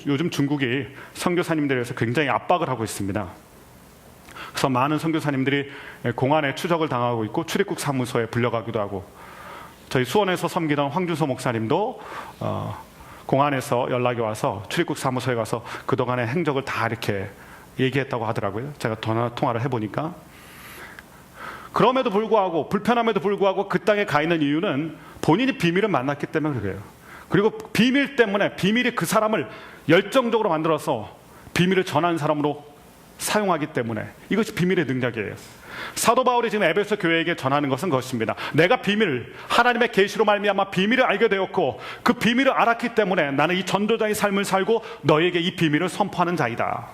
요즘 중국이 선교사님들에 대해서 굉장히 압박을 하고 있습니다. 그래서 많은 선교사님들이 공안에 추적을 당하고 있고 출입국 사무소에 불려가기도 하고, 저희 수원에서 섬기던 황준서 목사님도 공안에서 연락이 와서 출입국 사무소에 가서 그동안의 행적을 다 이렇게 얘기했다고 하더라고요. 제가 통화를 해보니까. 그럼에도 불구하고, 불편함에도 불구하고 그 땅에 가 있는 이유는 본인이 비밀을 만났기 때문에 그래요. 그리고 비밀 때문에, 비밀이 그 사람을 열정적으로 만들어서 비밀을 전하는 사람으로 사용하기 때문에, 이것이 비밀의 능력이에요. 사도 바울이 지금 에베소 교회에게 전하는 것은 그것입니다. 내가 비밀, 하나님의 계시로 말미암아 비밀을 알게 되었고 그 비밀을 알았기 때문에 나는 이 전도자의 삶을 살고 너에게 이 비밀을 선포하는 자이다.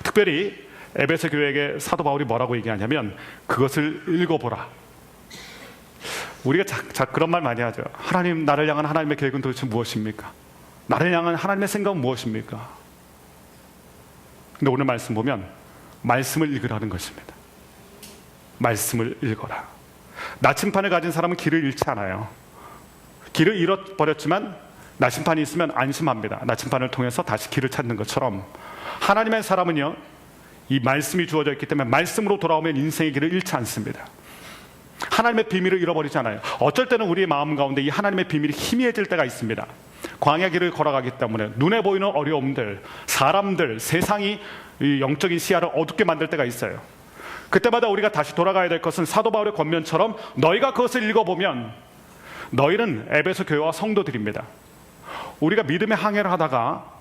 특별히 에베소 교회에게 사도 바울이 뭐라고 얘기하냐면, 그것을 읽어보라. 우리가 그런 말 많이 하죠. 하나님, 나를 향한 하나님의 계획은 도대체 무엇입니까? 나를 향한 하나님의 생각은 무엇입니까? 근데 오늘 말씀 보면 말씀을 읽으라는 것입니다. 말씀을 읽어라. 나침판을 가진 사람은 길을 잃지 않아요. 길을 잃어버렸지만 나침판이 있으면 안심합니다. 나침판을 통해서 다시 길을 찾는 것처럼 하나님의 사람은요, 이 말씀이 주어져 있기 때문에 말씀으로 돌아오면 인생의 길을 잃지 않습니다. 하나님의 비밀을 잃어버리지 않아요. 어쩔 때는 우리의 마음 가운데 이 하나님의 비밀이 희미해질 때가 있습니다. 광야 길을 걸어가기 때문에 눈에 보이는 어려움들, 사람들, 세상이 이 영적인 시야를 어둡게 만들 때가 있어요. 그때마다 우리가 다시 돌아가야 될 것은 사도 바울의 권면처럼 너희가 그것을 읽어보면, 너희는 에베소 교회와 성도들입니다. 우리가 믿음의 항해를 하다가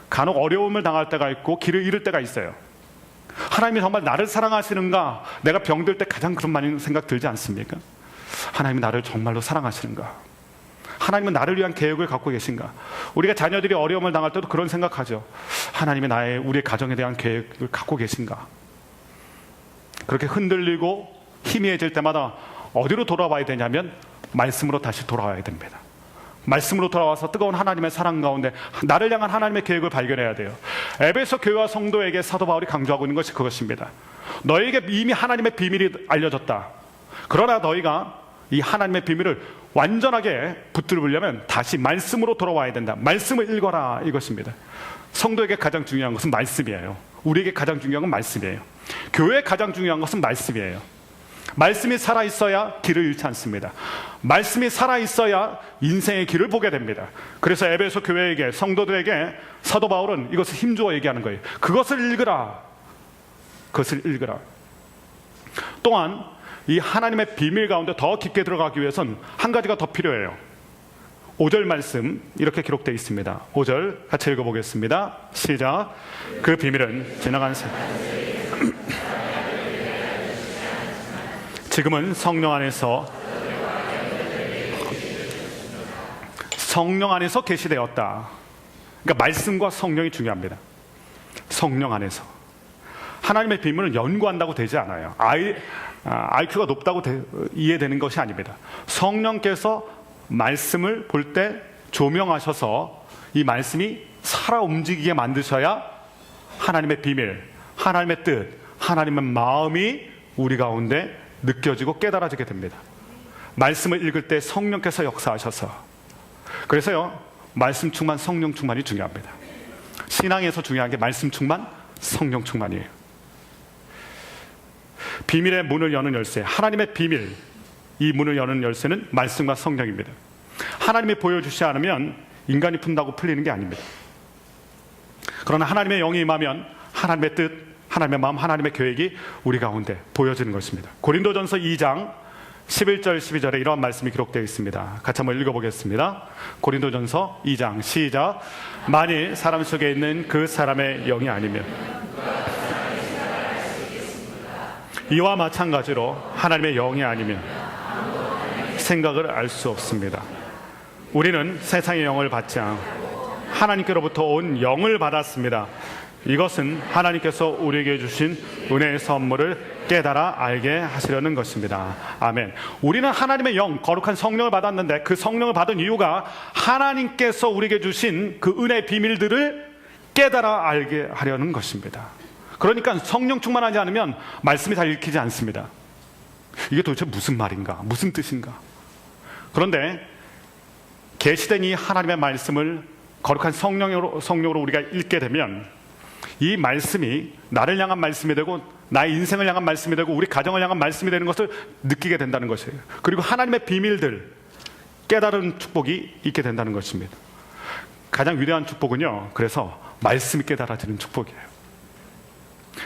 간혹 어려움을 당할 때가 있고 길을 잃을 때가 있어요. 하나님이 정말 나를 사랑하시는가? 내가 병들 때 가장 그런 많은 생각 들지 않습니까? 하나님이 나를 정말로 사랑하시는가? 하나님은 나를 위한 계획을 갖고 계신가? 우리가 자녀들이 어려움을 당할 때도 그런 생각하죠. 하나님이 우리의 가정에 대한 계획을 갖고 계신가? 그렇게 흔들리고 희미해질 때마다 어디로 돌아와야 되냐면 말씀으로 다시 돌아와야 됩니다. 말씀으로 돌아와서 뜨거운 하나님의 사랑 가운데 나를 향한 하나님의 계획을 발견해야 돼요. 에베소 교회와 성도에게 사도 바울이 강조하고 있는 것이 그것입니다. 너에게 이미 하나님의 비밀이 알려졌다. 그러나 너희가 이 하나님의 비밀을 완전하게 붙들으려면 다시 말씀으로 돌아와야 된다. 말씀을 읽어라, 이것입니다. 성도에게 가장 중요한 것은 말씀이에요. 우리에게 가장 중요한 건 말씀이에요. 교회에 가장 중요한 것은 말씀이에요. 말씀이 살아있어야 길을 잃지 않습니다. 말씀이 살아있어야 인생의 길을 보게 됩니다. 그래서 에베소 교회에게, 성도들에게 사도 바울은 이것을 힘주어 얘기하는 거예요. 그것을 읽으라. 그것을 읽으라. 또한 이 하나님의 비밀 가운데 더 깊게 들어가기 위해선 한 가지가 더 필요해요. 5절 말씀 이렇게 기록되어 있습니다. 5절 같이 읽어보겠습니다. 시작. 그 비밀은 지나간 지금은 성령 안에서 계시되었다. 그러니까 말씀과 성령이 중요합니다. 성령 안에서. 하나님의 비밀은 연구한다고 되지 않아요. IQ가 높다고 이해되는 것이 아닙니다. 성령께서 말씀을 볼 때 조명하셔서 이 말씀이 살아 움직이게 만드셔야 하나님의 비밀, 하나님의 뜻, 하나님의 마음이 우리 가운데 느껴지고 깨달아지게 됩니다. 말씀을 읽을 때 성령께서 역사하셔서. 그래서요, 말씀 충만, 성령 충만이 중요합니다. 신앙에서 중요한 게 말씀 충만, 성령 충만이에요. 비밀의 문을 여는 열쇠, 하나님의 비밀, 이 문을 여는 열쇠는 말씀과 성령입니다. 하나님이 보여주시지 않으면 인간이 푼다고 풀리는 게 아닙니다. 그러나 하나님의 영이 임하면 하나님의 뜻, 하나님의 마음, 하나님의 계획이 우리 가운데 보여지는 것입니다. 고린도전서 2장 11절 12절에 이러한 말씀이 기록되어 있습니다. 같이 한번 읽어보겠습니다. 고린도전서 2장 시작. 만일 사람 속에 있는 그 사람의 영이 아니면 이와 마찬가지로 하나님의 영이 아니면 생각을 알 수 없습니다. 우리는 세상의 영을 받지 않고 하나님께로부터 온 영을 받았습니다. 이것은 하나님께서 우리에게 주신 은혜의 선물을 깨달아 알게 하시려는 것입니다. 아멘. 우리는 하나님의 영, 거룩한 성령을 받았는데 그 성령을 받은 이유가 하나님께서 우리에게 주신 그 은혜의 비밀들을 깨달아 알게 하려는 것입니다. 그러니까 성령 충만하지 않으면 말씀이 잘 읽히지 않습니다. 이게 도대체 무슨 말인가? 무슨 뜻인가? 그런데 계시된 이 하나님의 말씀을 거룩한 성령으로 우리가 읽게 되면 이 말씀이 나를 향한 말씀이 되고 나의 인생을 향한 말씀이 되고 우리 가정을 향한 말씀이 되는 것을 느끼게 된다는 것이에요. 그리고 하나님의 비밀들 깨달은 축복이 있게 된다는 것입니다. 가장 위대한 축복은요, 그래서 말씀이 깨달아지는 축복이에요.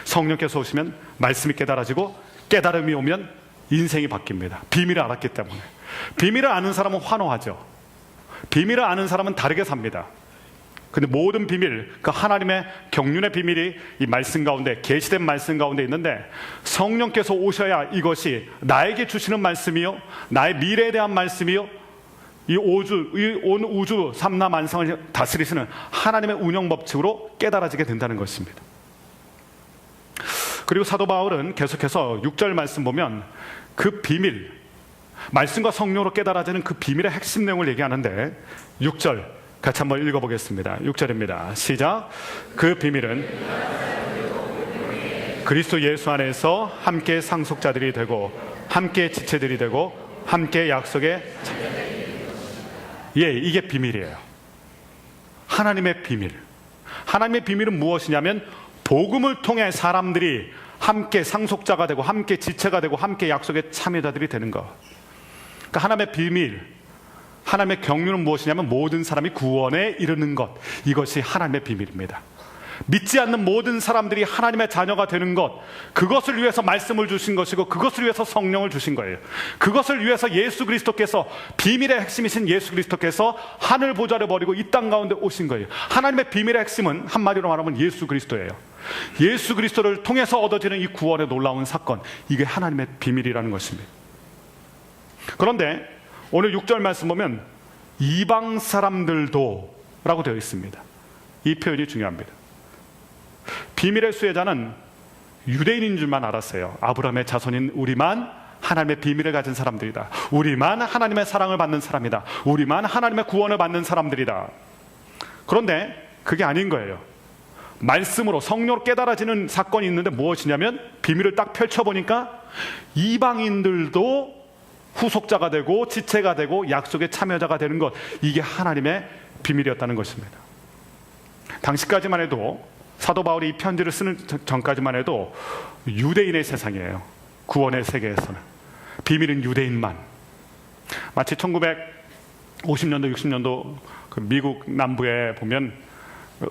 성령께서 오시면 말씀이 깨달아지고, 깨달음이 오면 인생이 바뀝니다. 비밀을 알았기 때문에. 비밀을 아는 사람은 환호하죠. 비밀을 아는 사람은 다르게 삽니다. 근데 모든 비밀, 그 하나님의 경륜의 비밀이 이 말씀 가운데, 계시된 말씀 가운데 있는데, 성령께서 오셔야 이것이 나에게 주시는 말씀이요, 나의 미래에 대한 말씀이요, 이 온 우주 삼라 만상을 다스리시는 하나님의 운영 법칙으로 깨달아지게 된다는 것입니다. 그리고 사도 바울은 계속해서 6절 말씀 보면 그 비밀, 말씀과 성령으로 깨달아지는 그 비밀의 핵심 내용을 얘기하는데, 6절 같이 한번 읽어보겠습니다. 6절입니다. 시작. 그 비밀은 그리스도 예수 안에서 함께 상속자들이 되고, 함께 지체들이 되고, 함께 약속의, 예, 이게 비밀이에요. 하나님의 비밀. 하나님의 비밀은 무엇이냐면, 복음을 통해 사람들이 함께 상속자가 되고, 함께 지체가 되고, 함께 약속의 참여자들이 되는 것. 그러니까 하나님의 비밀, 하나님의 경륜은 무엇이냐면 모든 사람이 구원에 이르는 것. 이것이 하나님의 비밀입니다. 믿지 않는 모든 사람들이 하나님의 자녀가 되는 것, 그것을 위해서 말씀을 주신 것이고, 그것을 위해서 성령을 주신 거예요. 그것을 위해서 예수 그리스도께서, 비밀의 핵심이신 예수 그리스도께서 하늘 보좌를 버리고 이 땅 가운데 오신 거예요. 하나님의 비밀의 핵심은 한마디로 말하면 예수 그리스도예요. 예수 그리스도를 통해서 얻어지는 이 구원의 놀라운 사건, 이게 하나님의 비밀이라는 것입니다. 그런데 오늘 6절 말씀 보면 이방 사람들도 라고 되어 있습니다. 이 표현이 중요합니다. 비밀의 수혜자는 유대인인 줄만 알았어요. 아브라함의 자손인 우리만 하나님의 비밀을 가진 사람들이다. 우리만 하나님의 사랑을 받는 사람이다. 우리만 하나님의 구원을 받는 사람들이다. 그런데 그게 아닌 거예요. 말씀으로, 성령으로 깨달아지는 사건이 있는데 무엇이냐면, 비밀을 딱 펼쳐보니까 이방인들도 후속자가 되고 지체가 되고 약속의 참여자가 되는 것, 이게 하나님의 비밀이었다는 것입니다. 당시까지만 해도, 사도 바울이 이 편지를 쓰는 전까지만 해도 유대인의 세상이에요. 구원의 세계에서는 비밀은 유대인만. 마치 1950년도 60년도 그 미국 남부에 보면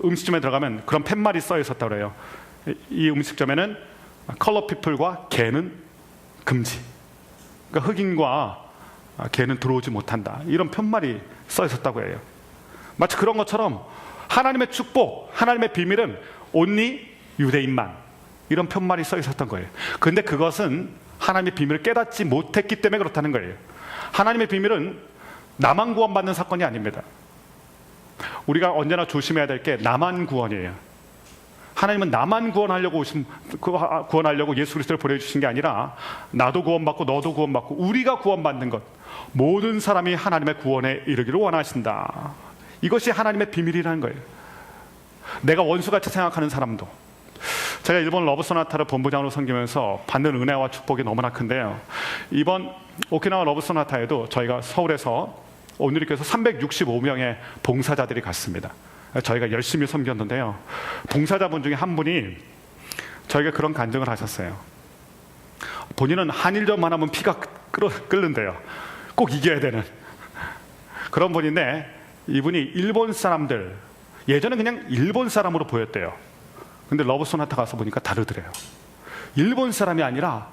음식점에 들어가면 그런 팻말이 써 있었다고 그래요. 이 음식점에는 컬러 피플과 개는 금지, 그러니까 흑인과 개는 들어오지 못한다, 이런 팻말이 써 있었다고 해요. 마치 그런 것처럼 하나님의 축복, 하나님의 비밀은 온리 유대인만, 이런 팻말이 써 있었던 거예요. 그런데 그것은 하나님의 비밀을 깨닫지 못했기 때문에 그렇다는 거예요. 하나님의 비밀은 나만 구원받는 사건이 아닙니다. 우리가 언제나 조심해야 될 게 나만 구원이에요. 하나님은 나만 구원하려고 구원하려고 예수 그리스도를 보내주신 게 아니라, 나도 구원받고 너도 구원받고 우리가 구원받는 것, 모든 사람이 하나님의 구원에 이르기를 원하신다. 이것이 하나님의 비밀이라는 거예요. 내가 원수같이 생각하는 사람도. 제가 일본 러브소나타를 본부장으로 섬기면서 받는 은혜와 축복이 너무나 큰데요, 이번 오키나와 러브소나타에도 저희가 서울에서 오늘께서 365명의 봉사자들이 갔습니다. 저희가 열심히 섬겼는데요, 봉사자분 중에 한 분이 저에게 그런 간증을 하셨어요. 본인은 한일전만 하면 피가 끓는데요. 꼭 이겨야 되는 그런 분인데, 이분이 일본 사람들, 예전에 그냥 일본 사람으로 보였대요. 근데 러브소나타 가서 보니까 다르더래요. 일본 사람이 아니라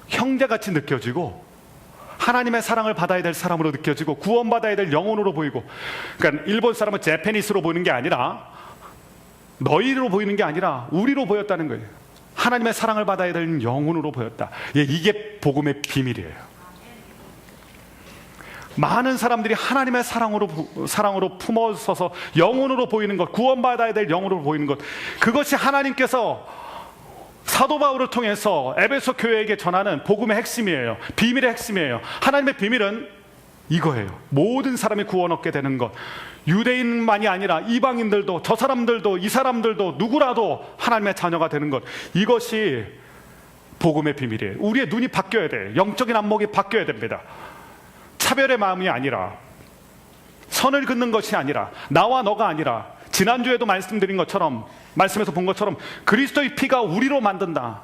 형제같이 느껴지고, 하나님의 사랑을 받아야 될 사람으로 느껴지고, 구원받아야 될 영혼으로 보이고, 그러니까 일본 사람은 재패니스로 보이는 게 아니라, 너희로 보이는 게 아니라 우리로 보였다는 거예요. 하나님의 사랑을 받아야 될 영혼으로 보였다. 예, 이게 복음의 비밀이에요. 많은 사람들이 하나님의 사랑으로 품어서서 영혼으로 보이는 것, 구원받아야 될 영혼으로 보이는 것, 그것이 하나님께서 사도 바울을 통해서 에베소 교회에게 전하는 복음의 핵심이에요. 비밀의 핵심이에요. 하나님의 비밀은 이거예요. 모든 사람이 구원 얻게 되는 것. 유대인만이 아니라 이방인들도, 저 사람들도, 이 사람들도, 누구라도 하나님의 자녀가 되는 것, 이것이 복음의 비밀이에요. 우리의 눈이 바뀌어야 돼요. 영적인 안목이 바뀌어야 됩니다. 차별의 마음이 아니라, 선을 긋는 것이 아니라, 나와 너가 아니라, 지난주에도 말씀드린 것처럼, 말씀에서 본 것처럼 그리스도의 피가 우리로 만든다.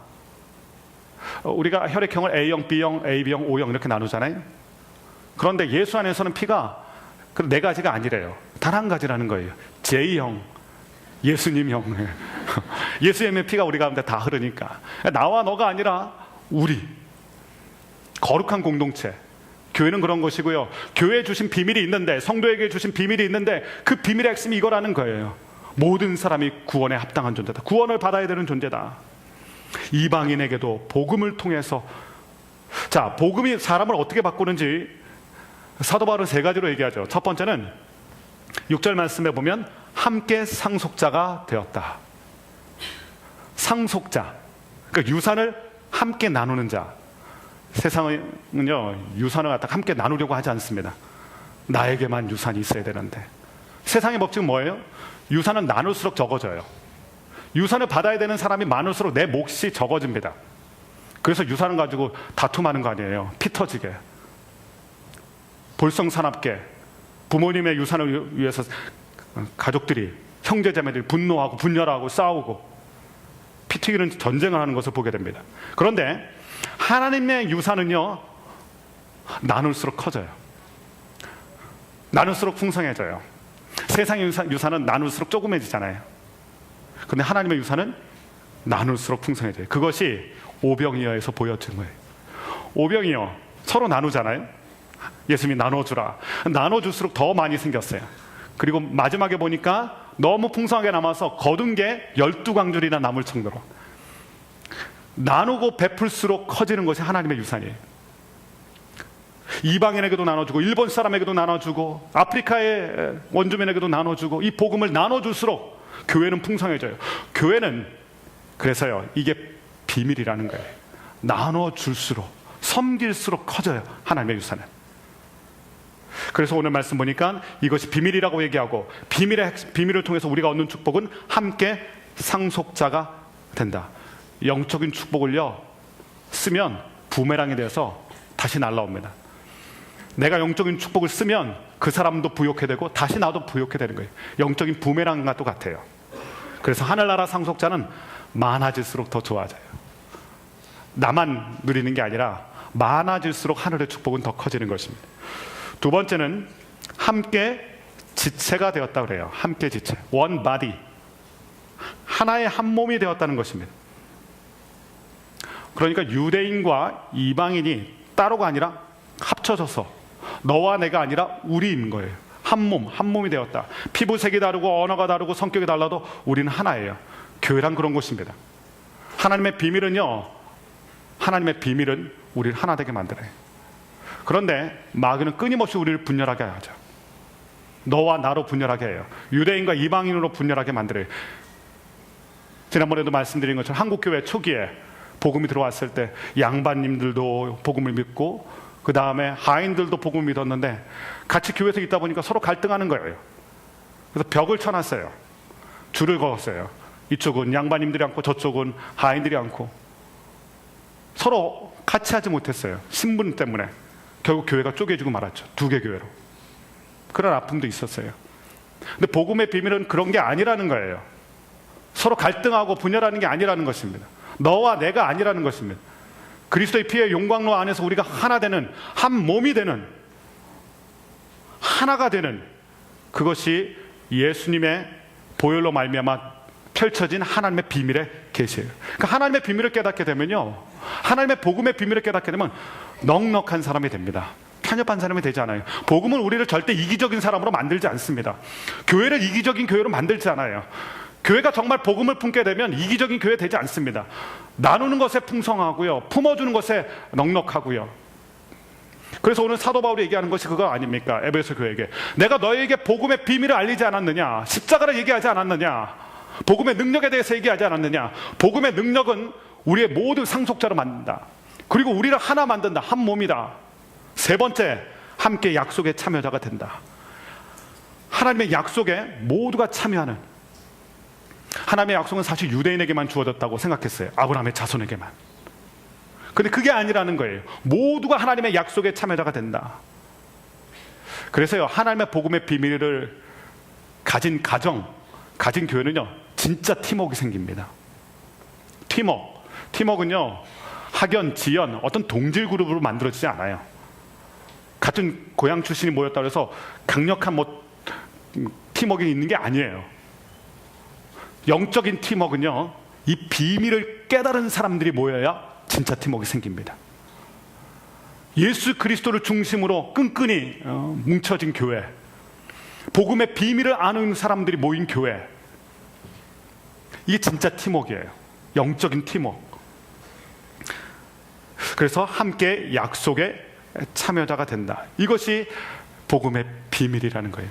우리가 혈액형을 A형, B형, AB형, O형 이렇게 나누잖아요. 그런데 예수 안에서는 피가 그 네 가지가 아니래요. 단 한 가지라는 거예요. J형, 예수님형. 예수님의 피가 우리 가운데 다 흐르니까 나와 너가 아니라 우리 거룩한 공동체, 교회는 그런 것이고요. 교회에 주신 비밀이 있는데, 성도에게 주신 비밀이 있는데 그 비밀의 핵심이 이거라는 거예요. 모든 사람이 구원에 합당한 존재다. 구원을 받아야 되는 존재다. 이방인에게도 복음을 통해서, 자, 복음이 사람을 어떻게 바꾸는지 사도 바울은 세 가지로 얘기하죠. 첫 번째는 6절 말씀에 보면 함께 상속자가 되었다. 상속자, 그러니까 유산을 함께 나누는 자. 세상은요, 유산을 갖다가 함께 나누려고 하지 않습니다. 나에게만 유산이 있어야 되는데. 세상의 법칙은 뭐예요? 유산은 나눌수록 적어져요. 유산을 받아야 되는 사람이 많을수록 내 몫이 적어집니다. 그래서 유산을 가지고 다툼하는 거 아니에요. 피 터지게. 볼성사납게 부모님의 유산을 위해서 가족들이, 형제자매들이 분노하고 분열하고 싸우고 피 튀기는 전쟁을 하는 것을 보게 됩니다. 그런데 하나님의 유산은요, 나눌수록 커져요. 나눌수록 풍성해져요. 세상의 유산은 나눌수록 조그매지잖아요. 그런데 하나님의 유산은 나눌수록 풍성해져요. 그것이 오병이어에서 보여준 거예요. 오병이어 서로 나누잖아요. 예수님이 나눠주라. 나눠줄수록 더 많이 생겼어요. 그리고 마지막에 보니까 너무 풍성하게 남아서 거둔 게 12광줄이나 남을 정도로. 나누고 베풀수록 커지는 것이 하나님의 유산이에요. 이방인에게도 나눠주고, 일본 사람에게도 나눠주고, 아프리카의 원주민에게도 나눠주고, 이 복음을 나눠줄수록 교회는 풍성해져요. 교회는 그래서요, 이게 비밀이라는 거예요. 나눠줄수록, 섬길수록 커져요, 하나님의 유산은. 그래서 오늘 말씀 보니까 이것이 비밀이라고 얘기하고, 비밀을 통해서 우리가 얻는 축복은 함께 상속자가 된다. 영적인 축복을요, 쓰면 부메랑이 돼서 다시 날라옵니다. 내가 영적인 축복을 쓰면 그 사람도 부욕해 되고 다시 나도 부욕해 되는 거예요. 영적인 부메랑과 똑같아요. 그래서 하늘나라 상속자는 많아질수록 더 좋아져요. 나만 누리는 게 아니라 많아질수록 하늘의 축복은 더 커지는 것입니다. 두 번째는 함께 지체가 되었다 그래요. 함께 지체, one body, 하나의 한 몸이 되었다는 것입니다. 그러니까 유대인과 이방인이 따로가 아니라 합쳐져서 너와 내가 아니라 우리인 거예요. 한 몸, 한 몸이 되었다. 피부색이 다르고 언어가 다르고 성격이 달라도 우리는 하나예요. 교회란 그런 곳입니다. 하나님의 비밀은요, 하나님의 비밀은 우리를 하나 되게 만들어요. 그런데 마귀는 끊임없이 우리를 분열하게 하죠. 너와 나로 분열하게 해요. 유대인과 이방인으로 분열하게 만들어요. 지난번에도 말씀드린 것처럼 한국교회 초기에 복음이 들어왔을 때 양반님들도 복음을 믿고 그 다음에 하인들도 복음을 믿었는데 같이 교회에서 있다 보니까 서로 갈등하는 거예요. 그래서 벽을 쳐놨어요. 줄을 그었어요. 이쪽은 양반님들이 앉고 저쪽은 하인들이 앉고 서로 같이 하지 못했어요. 신분 때문에. 결국 교회가 쪼개지고 말았죠. 두 개 교회로. 그런 아픔도 있었어요. 근데 복음의 비밀은 그런 게 아니라는 거예요. 서로 갈등하고 분열하는 게 아니라는 것입니다. 너와 내가 아니라는 것입니다. 그리스도의 피의 용광로 안에서 우리가 하나 되는, 한 몸이 되는, 하나가 되는, 그것이 예수님의 보혈로 말미암아 펼쳐진 하나님의 비밀의 계시예요. 그러니까 하나님의 비밀을 깨닫게 되면요, 하나님의 복음의 비밀을 깨닫게 되면 넉넉한 사람이 됩니다. 편협한 사람이 되지 않아요. 복음은 우리를 절대 이기적인 사람으로 만들지 않습니다. 교회를 이기적인 교회로 만들지 않아요. 교회가 정말 복음을 품게 되면 이기적인 교회 되지 않습니다. 나누는 것에 풍성하고요, 품어주는 것에 넉넉하고요. 그래서 오늘 사도 바울이 얘기하는 것이 그거 아닙니까? 에베소 교회에게 내가 너에게 복음의 비밀을 알리지 않았느냐, 십자가를 얘기하지 않았느냐, 복음의 능력에 대해서 얘기하지 않았느냐. 복음의 능력은 우리의 모든 상속자로 만든다. 그리고 우리를 하나 만든다. 한 몸이다. 세 번째, 함께 약속의 참여자가 된다. 하나님의 약속에 모두가 참여하는. 하나님의 약속은 사실 유대인에게만 주어졌다고 생각했어요. 아브라함의 자손에게만. 근데 그게 아니라는 거예요. 모두가 하나님의 약속에 참여자가 된다. 그래서요, 하나님의 복음의 비밀을 가진 가정, 가진 교회는요, 진짜 팀워크가 생깁니다. 팀워크는요, 학연, 지연, 어떤 동질 그룹으로 만들어지지 않아요. 같은 고향 출신이 모였다고 해서 강력한 팀워크가 있는 게 아니에요. 영적인 팀워크는요, 이 비밀을 깨달은 사람들이 모여야 진짜 팀워크가 생깁니다. 예수 그리스도를 중심으로 끈끈이 뭉쳐진 교회, 복음의 비밀을 아는 사람들이 모인 교회, 이게 진짜 팀워크예요. 영적인 팀워크. 그래서 함께 약속의 참여자가 된다. 이것이 복음의 비밀이라는 거예요.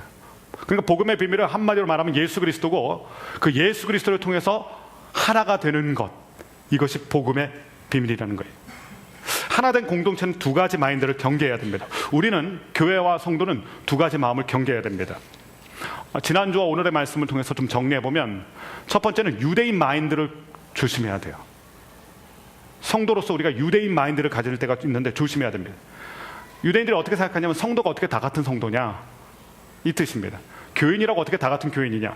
그러니까 복음의 비밀을 한마디로 말하면 예수 그리스도고, 그 예수 그리스도를 통해서 하나가 되는 것, 이것이 복음의 비밀이라는 거예요. 하나된 공동체는 두 가지 마인드를 경계해야 됩니다. 우리는, 교회와 성도는 두 가지 마음을 경계해야 됩니다. 지난주와 오늘의 말씀을 통해서 좀 정리해보면, 첫 번째는 유대인 마인드를 조심해야 돼요. 성도로서 우리가 유대인 마인드를 가질 때가 있는데 조심해야 됩니다. 유대인들이 어떻게 생각하냐면 성도가 어떻게 다 같은 성도냐, 이 뜻입니다. 교인이라고 어떻게 다 같은 교인이냐,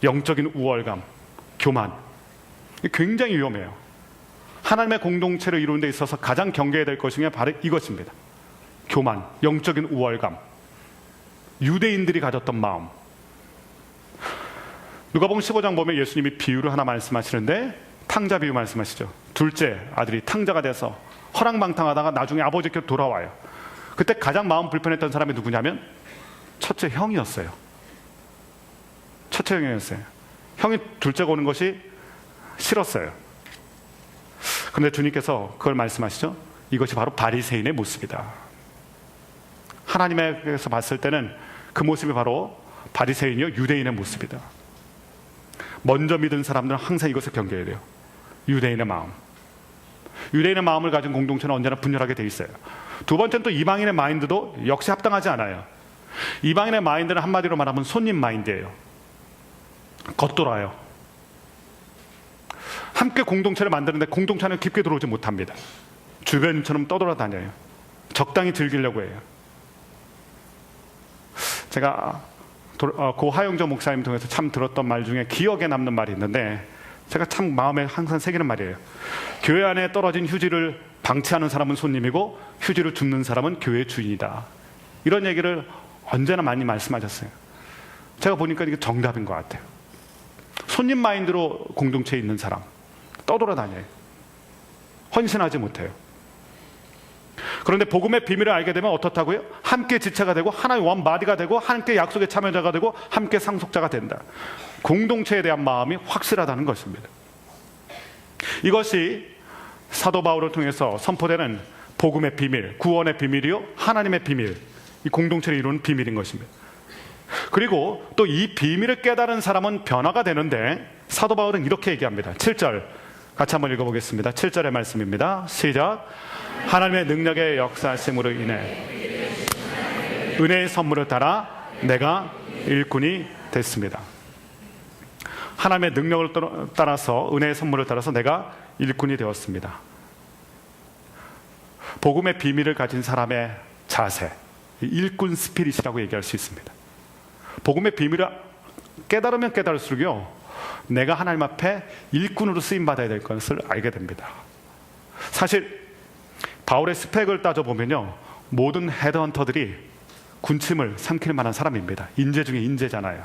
영적인 우월감, 교만, 굉장히 위험해요. 하나님의 공동체를 이루는 데 있어서 가장 경계해야 될 것 중에 바로 이것입니다. 교만, 영적인 우월감, 유대인들이 가졌던 마음. 누가복음 15장 보면 예수님이 비유를 하나 말씀하시는데, 탕자 비유 말씀하시죠. 둘째 아들이 탕자가 돼서 허랑방탕하다가 나중에 아버지께 돌아와요. 그때 가장 마음 불편했던 사람이 누구냐면 첫째 형이었어요. 첫째 형이었어요. 형이 둘째가 오는 것이 싫었어요. 그런데 주님께서 그걸 말씀하시죠. 이것이 바로 바리새인의 모습이다. 하나님에게서 봤을 때는 그 모습이 바로 바리새인이요, 유대인의 모습이다. 먼저 믿은 사람들은 항상 이것을 경계해야 돼요. 유대인의 마음. 유대인의 마음을 가진 공동체는 언제나 분열하게 돼 있어요. 두 번째는 또 이방인의 마인드도 역시 합당하지 않아요. 이방인의 마인드는 한마디로 말하면 손님 마인드예요. 겉돌아요. 함께 공동체를 만드는데 공동체는 깊게 들어오지 못합니다. 주변처럼 떠돌아다녀요. 적당히 즐기려고 해요. 제가 고 하영조 목사님 통해서 참 들었던 말 중에 기억에 남는 말이 있는데, 제가 참 마음에 항상 새기는 말이에요. 교회 안에 떨어진 휴지를 방치하는 사람은 손님이고 휴지를 줍는 사람은 교회 주인이다. 이런 얘기를 언제나 많이 말씀하셨어요. 제가 보니까 이게 정답인 것 같아요. 손님 마인드로 공동체에 있는 사람, 떠돌아다녀요. 헌신하지 못해요. 그런데 복음의 비밀을 알게 되면 어떻다고요? 함께 지체가 되고 하나의 원바디가 되고 함께 약속의 참여자가 되고 함께 상속자가 된다. 공동체에 대한 마음이 확실하다는 것입니다. 이것이 사도 바울을 통해서 선포되는 복음의 비밀, 구원의 비밀이요, 하나님의 비밀, 이 공동체를 이루는 비밀인 것입니다. 그리고 또 이 비밀을 깨달은 사람은 변화가 되는데, 사도 바울은 이렇게 얘기합니다. 7절 같이 한번 읽어보겠습니다. 7절의 말씀입니다. 시작. 하나님의 능력의 역사하심으로 인해 은혜의 선물을 따라 내가 일꾼이 됐습니다. 하나님의 능력을 따라서, 은혜의 선물을 따라서 내가 일꾼이 되었습니다. 복음의 비밀을 가진 사람의 자세, 일꾼 스피릿이라고 얘기할 수 있습니다. 복음의 비밀을 깨달으면 깨달을수록요, 내가 하나님 앞에 일꾼으로 쓰임받아야 될 것을 알게 됩니다. 사실 바울의 스펙을 따져보면요, 모든 헤드헌터들이 군침을 삼킬 만한 사람입니다. 인재 중에 인재잖아요.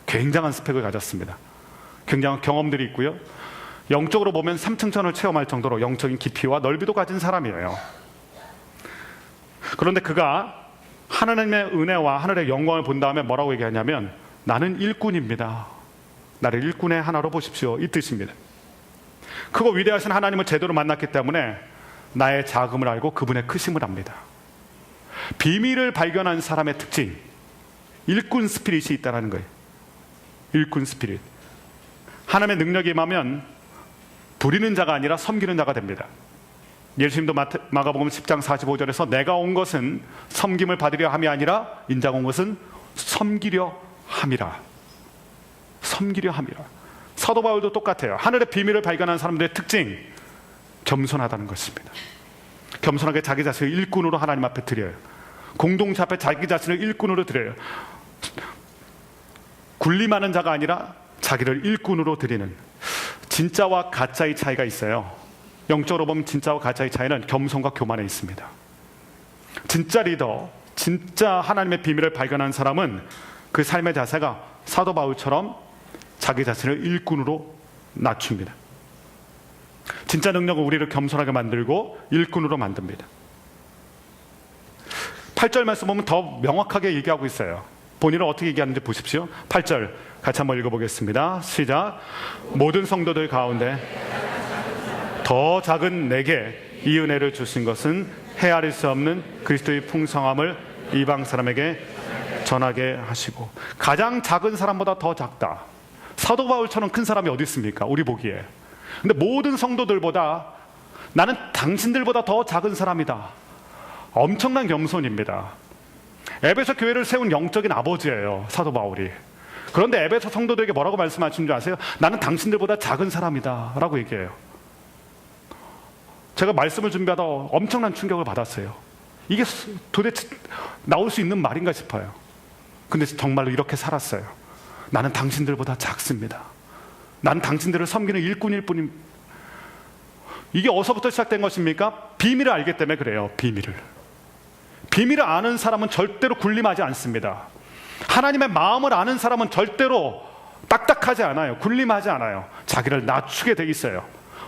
굉장한 스펙을 가졌습니다. 굉장한 경험들이 있고요, 영적으로 보면 3층천을 체험할 정도로 영적인 깊이와 넓이도 가진 사람이에요. 그런데 그가 하나님의 은혜와 하늘의 영광을 본 다음에 뭐라고 얘기하냐면, 나는 일꾼입니다. 나를 일꾼의 하나로 보십시오, 이 뜻입니다. 크고 위대하신 하나님을 제대로 만났기 때문에 나의 작음을 알고 그분의 크심을 압니다. 비밀을 발견한 사람의 특징, 일꾼 스피릿이 있다는 거예요. 일꾼 스피릿. 하나님의 능력이 임하면 부리는 자가 아니라 섬기는 자가 됩니다. 예수님도 마가복음 10장 45절에서 내가 온 것은 섬김을 받으려 함이 아니라 인자가 온 것은 섬기려 함이라. 섬기려 함이라. 사도 바울도 똑같아요. 하늘의 비밀을 발견한 사람들의 특징, 겸손하다는 것입니다. 겸손하게 자기 자신을 일꾼으로 하나님 앞에 드려요. 공동체 앞에 자기 자신을 일꾼으로 드려요. 군림하는 자가 아니라 자기를 일꾼으로 드리는, 진짜와 가짜의 차이가 있어요. 영적으로 보면 진짜와 가짜의 차이는 겸손과 교만에 있습니다. 진짜 리더, 진짜 하나님의 비밀을 발견한 사람은 그 삶의 자세가 사도 바울처럼 자기 자신을 일꾼으로 낮춥니다. 진짜 능력은 우리를 겸손하게 만들고 일꾼으로 만듭니다. 8절 말씀 보면 더 명확하게 얘기하고 있어요. 본인은 어떻게 얘기하는지 보십시오. 8절 같이 한번 읽어보겠습니다. 시작. 모든 성도들 가운데 더 작은 내게 이 은혜를 주신 것은 헤아릴 수 없는 그리스도의 풍성함을 이방 사람에게 전하게 하시고. 가장 작은 사람보다 더 작다. 사도 바울처럼 큰 사람이 어디 있습니까? 우리 보기에. 근데 모든 성도들보다 나는 당신들보다 더 작은 사람이다. 엄청난 겸손입니다. 에베소 교회를 세운 영적인 아버지예요, 사도 바울이. 그런데 에베소 성도들에게 뭐라고 말씀하신 줄 아세요? 나는 당신들보다 작은 사람이다 라고 얘기해요. 제가 말씀을 준비하다 엄청난 충격을 받았어요. 이게 도대체 나올 수 있는 말인가 싶어요. 근데 정말로 이렇게 살았어요. 나는 당신들보다 작습니다. 나는 당신들을 섬기는 일꾼일 뿐임. 이게 어디서부터 시작된 것입니까? 비밀을 알기 때문에 그래요. 비밀을 아는 사람은 절대로 군림하지 않습니다. 하나님의 마음을 아는 사람은 절대로 딱딱하지 않아요. 군림하지 않아요. 자기를 낮추게 돼 있어요.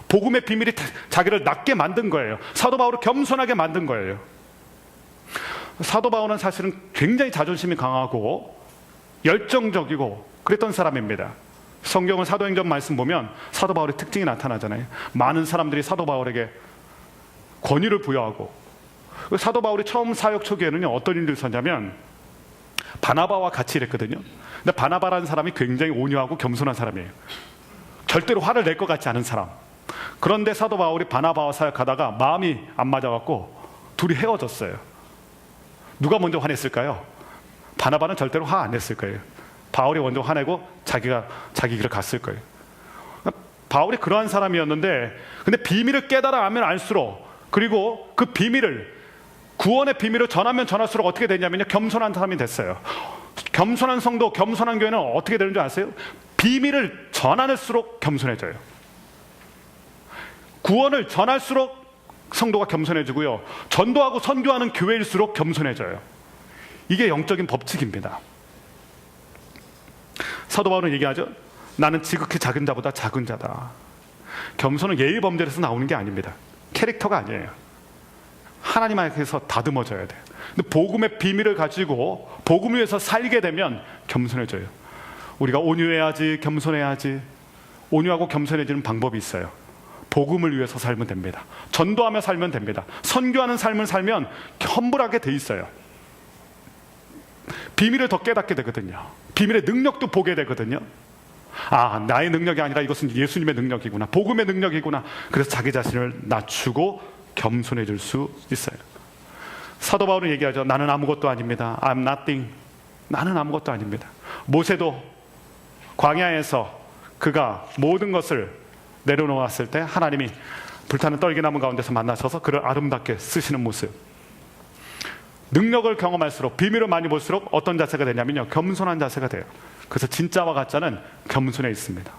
복음의 비밀이 자기를 낮게 만든 거예요. 사도 바울을 겸손하게 만든 거예요. 사도 바울은 사실은 굉장히 자존심이 강하고 열정적이고 그랬던 사람입니다. 성경은 사도행전 말씀 보면 사도 바울의 특징이 나타나잖아요. 많은 사람들이 사도 바울에게 권위를 부여하고, 사도 바울이 처음 사역 초기에는요, 어떤 일들이 있었냐면 바나바와 같이 일했거든요. 근데 바나바라는 사람이 굉장히 온유하고 겸손한 사람이에요. 절대로 화를 낼 것 같지 않은 사람. 그런데 사도 바울이 바나바와 사역하다가 마음이 안 맞아갖고 둘이 헤어졌어요. 누가 먼저 화냈을까요? 바나바는 절대로 화 안 냈을 거예요. 바울이 먼저 화내고 자기 길을 갔을 거예요. 바울이 그러한 사람이었는데, 근데 비밀을 깨달아 알면 알수록, 그리고 그 비밀을, 구원의 비밀을 전하면 전할수록 어떻게 되냐면요, 겸손한 사람이 됐어요. 겸손한 성도, 겸손한 교회는 어떻게 되는 줄 아세요? 비밀을 전할수록 겸손해져요. 구원을 전할수록 성도가 겸손해지고요, 전도하고 선교하는 교회일수록 겸손해져요. 이게 영적인 법칙입니다. 사도 바울은 얘기하죠. 나는 지극히 작은 자보다 작은 자다. 겸손은 예의 범절에서 나오는 게 아닙니다. 캐릭터가 아니에요. 하나님 앞에서 다듬어져야 돼요. 근데 복음의 비밀을 가지고 복음 위에서 살게 되면 겸손해져요. 우리가 온유해야지, 겸손해야지. 온유하고 겸손해지는 방법이 있어요. 복음을 위해서 살면 됩니다. 전도하며 살면 됩니다. 선교하는 삶을 살면 험불하게 돼 있어요. 비밀을 더 깨닫게 되거든요. 비밀의 능력도 보게 되거든요. 아, 나의 능력이 아니라 이것은 예수님의 능력이구나, 복음의 능력이구나. 그래서 자기 자신을 낮추고 겸손해질 수 있어요. 사도 바울은 얘기하죠. 나는 아무것도 아닙니다. I'm nothing. 나는 아무것도 아닙니다. 모세도 광야에서 그가 모든 것을 내려놓았을 때 하나님이 불타는 떨기나무 가운데서 만나셔서 그를 아름답게 쓰시는 모습. 능력을 경험할수록, 비밀을 많이 볼수록 어떤 자세가 되냐면요, 겸손한 자세가 돼요. 그래서 진짜와 가짜는 겸손해 있습니다.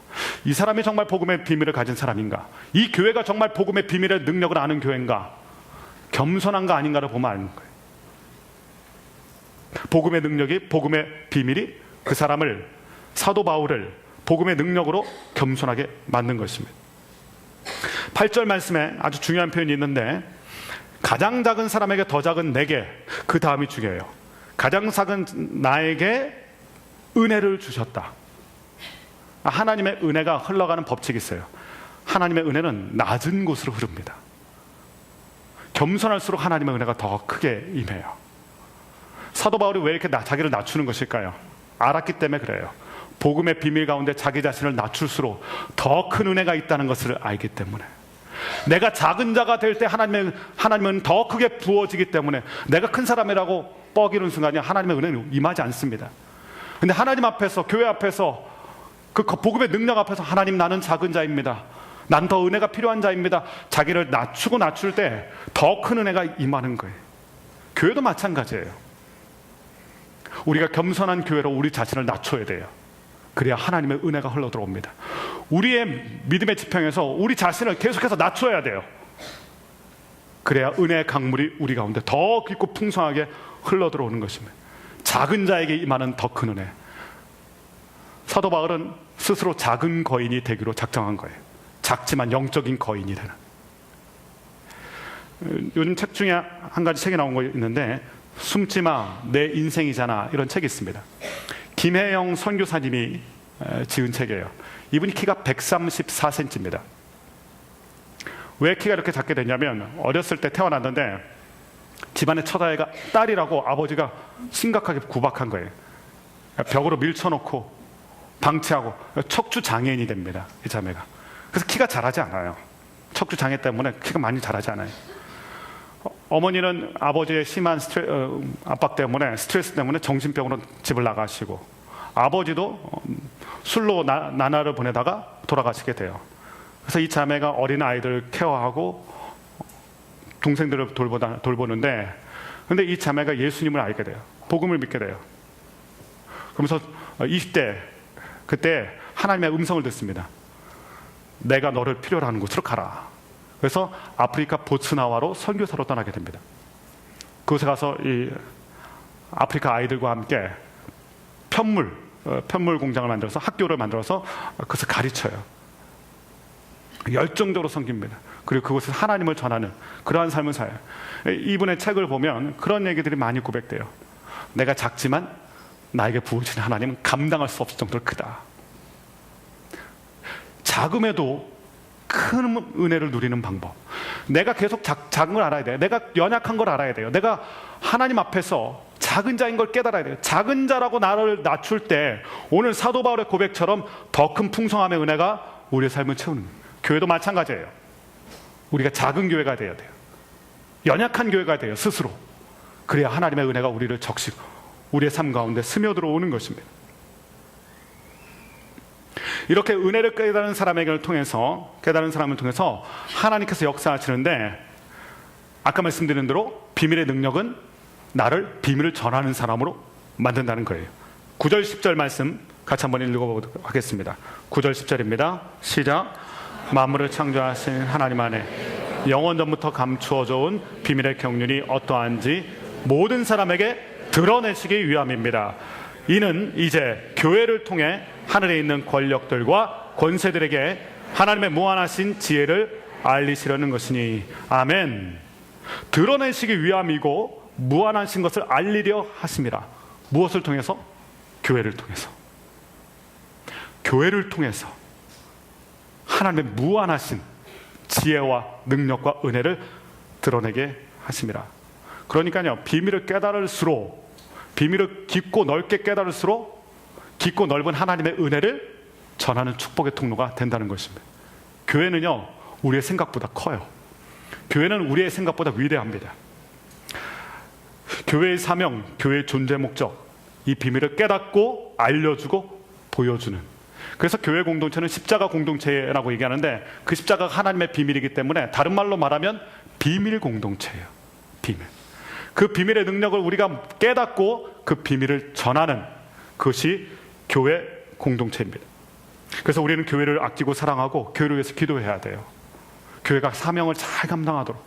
이 사람이 정말 복음의 비밀을 가진 사람인가? 이 교회가 정말 복음의 비밀의 능력을 아는 교회인가? 겸손한가 아닌가를 보면 아는 거예요. 복음의 능력이, 복음의 비밀이 그 사람을, 사도 바울을 복음의 능력으로 겸손하게 만든 것입니다. 8절 말씀에 아주 중요한 표현이 있는데, 가장 작은 사람에게 더 작은 내게, 그 다음이 중요해요. 가장 작은 나에게 은혜를 주셨다. 하나님의 은혜가 흘러가는 법칙이 있어요. 하나님의 은혜는 낮은 곳으로 흐릅니다. 겸손할수록 하나님의 은혜가 더 크게 임해요. 사도 바울이 왜 이렇게 자기를 낮추는 것일까요? 알았기 때문에 그래요. 복음의 비밀 가운데 자기 자신을 낮출수록 더 큰 은혜가 있다는 것을 알기 때문에. 내가 작은 자가 될 때 하나님은 더 크게 부어지기 때문에, 내가 큰 사람이라고 뻐기는 순간에 하나님의 은혜는 임하지 않습니다. 근데 하나님 앞에서, 교회 앞에서, 그 복음의 능력 앞에서 하나님, 나는 작은 자입니다. 난 더 은혜가 필요한 자입니다. 자기를 낮추고 낮출 때 더 큰 은혜가 임하는 거예요. 교회도 마찬가지예요. 우리가 겸손한 교회로 우리 자신을 낮춰야 돼요. 그래야 하나님의 은혜가 흘러 들어옵니다. 우리의 믿음의 지평에서 우리 자신을 계속해서 낮춰야 돼요. 그래야 은혜의 강물이 우리 가운데 더 깊고 풍성하게 흘러들어오는 것입니다. 작은 자에게 임하는 더 큰 은혜. 사도 바울은 스스로 작은 거인이 되기로 작정한 거예요. 작지만 영적인 거인이 되는. 요즘 책 중에 한 가지 책이 나온 거 있는데 숨지마 내 인생이잖아 이런 책이 있습니다. 김혜영 선교사님이 지은 책이에요. 이분이 키가 134cm입니다. 왜 키가 이렇게 작게 됐냐면 어렸을 때 태어났는데 집안의 첫아이가 딸이라고 아버지가 심각하게 구박한 거예요. 벽으로 밀쳐놓고 방치하고 척추 장애인이 됩니다. 이 자매가. 그래서 키가 자라지 않아요. 척추 장애 때문에 키가 많이 자라지 않아요. 어머니는 아버지의 심한 압박 때문에 스트레스 때문에 정신병으로 집을 나가시고 아버지도 술로 나날을 보내다가 돌아가시게 돼요. 그래서 이 자매가 어린 아이들을 케어하고 동생들을 돌보는데 근데 이 자매가 예수님을 알게 돼요. 복음을 믿게 돼요. 그러면서 20대 그때 하나님의 음성을 듣습니다. 내가 너를 필요로 하는 곳으로 가라. 그래서 아프리카 보츠나와로 선교사로 떠나게 됩니다. 그곳에 가서 이 아프리카 아이들과 함께 편물 공장을 만들어서 학교를 만들어서 그것을 가르쳐요. 열정적으로 섬깁니다. 그리고 그곳에서 하나님을 전하는 그러한 삶을 살아요. 이분의 책을 보면 그런 얘기들이 많이 고백돼요. 내가 작지만 나에게 부어진 하나님은 감당할 수 없을 정도로 크다. 작음에도 큰 은혜를 누리는 방법. 내가 계속 작은 걸 알아야 돼요. 내가 연약한 걸 알아야 돼요. 내가 하나님 앞에서 작은 자인 걸 깨달아야 돼요. 작은 자라고 나를 낮출 때 오늘 사도 바울의 고백처럼 더 큰 풍성함의 은혜가 우리의 삶을 채우는 거예요. 교회도 마찬가지예요. 우리가 작은 교회가 돼야 돼요. 연약한 교회가 돼요. 스스로. 그래야 하나님의 은혜가 우리를 적시고 우리의 삶 가운데 스며들어오는 것입니다. 이렇게 은혜를 깨달은 사람을 통해서 하나님께서 역사하시는데 아까 말씀드린 대로 비밀의 능력은 나를 비밀을 전하는 사람으로 만든다는 거예요. 9절 10절 말씀 같이 한번 읽어보도록 하겠습니다. 9절 10절입니다. 시작. 만물을 창조하신 하나님 안에 영원 전부터 감추어져 온 비밀의 경륜이 어떠한지 모든 사람에게 드러내시기 위함입니다. 이는 이제 교회를 통해 하늘에 있는 권력들과 권세들에게 하나님의 무한하신 지혜를 알리시려는 것이니 아멘. 드러내시기 위함이고 무한하신 것을 알리려 하심이라. 무엇을 통해서? 교회를 통해서. 교회를 통해서 하나님의 무한하신 지혜와 능력과 은혜를 드러내게 하심이라. 그러니까요, 비밀을 깨달을수록, 비밀을 깊고 넓게 깨달을수록 깊고 넓은 하나님의 은혜를 전하는 축복의 통로가 된다는 것입니다. 교회는요, 우리의 생각보다 커요. 교회는 우리의 생각보다 위대합니다. 교회의 사명, 교회의 존재 목적, 이 비밀을 깨닫고 알려주고 보여주는. 그래서 교회 공동체는 십자가 공동체라고 얘기하는데 그 십자가가 하나님의 비밀이기 때문에 다른 말로 말하면 비밀 공동체예요. 비밀. 그 비밀의 능력을 우리가 깨닫고 그 비밀을 전하는 그것이 교회 공동체입니다. 그래서 우리는 교회를 아끼고 사랑하고 교회를 위해서 기도해야 돼요. 교회가 사명을 잘 감당하도록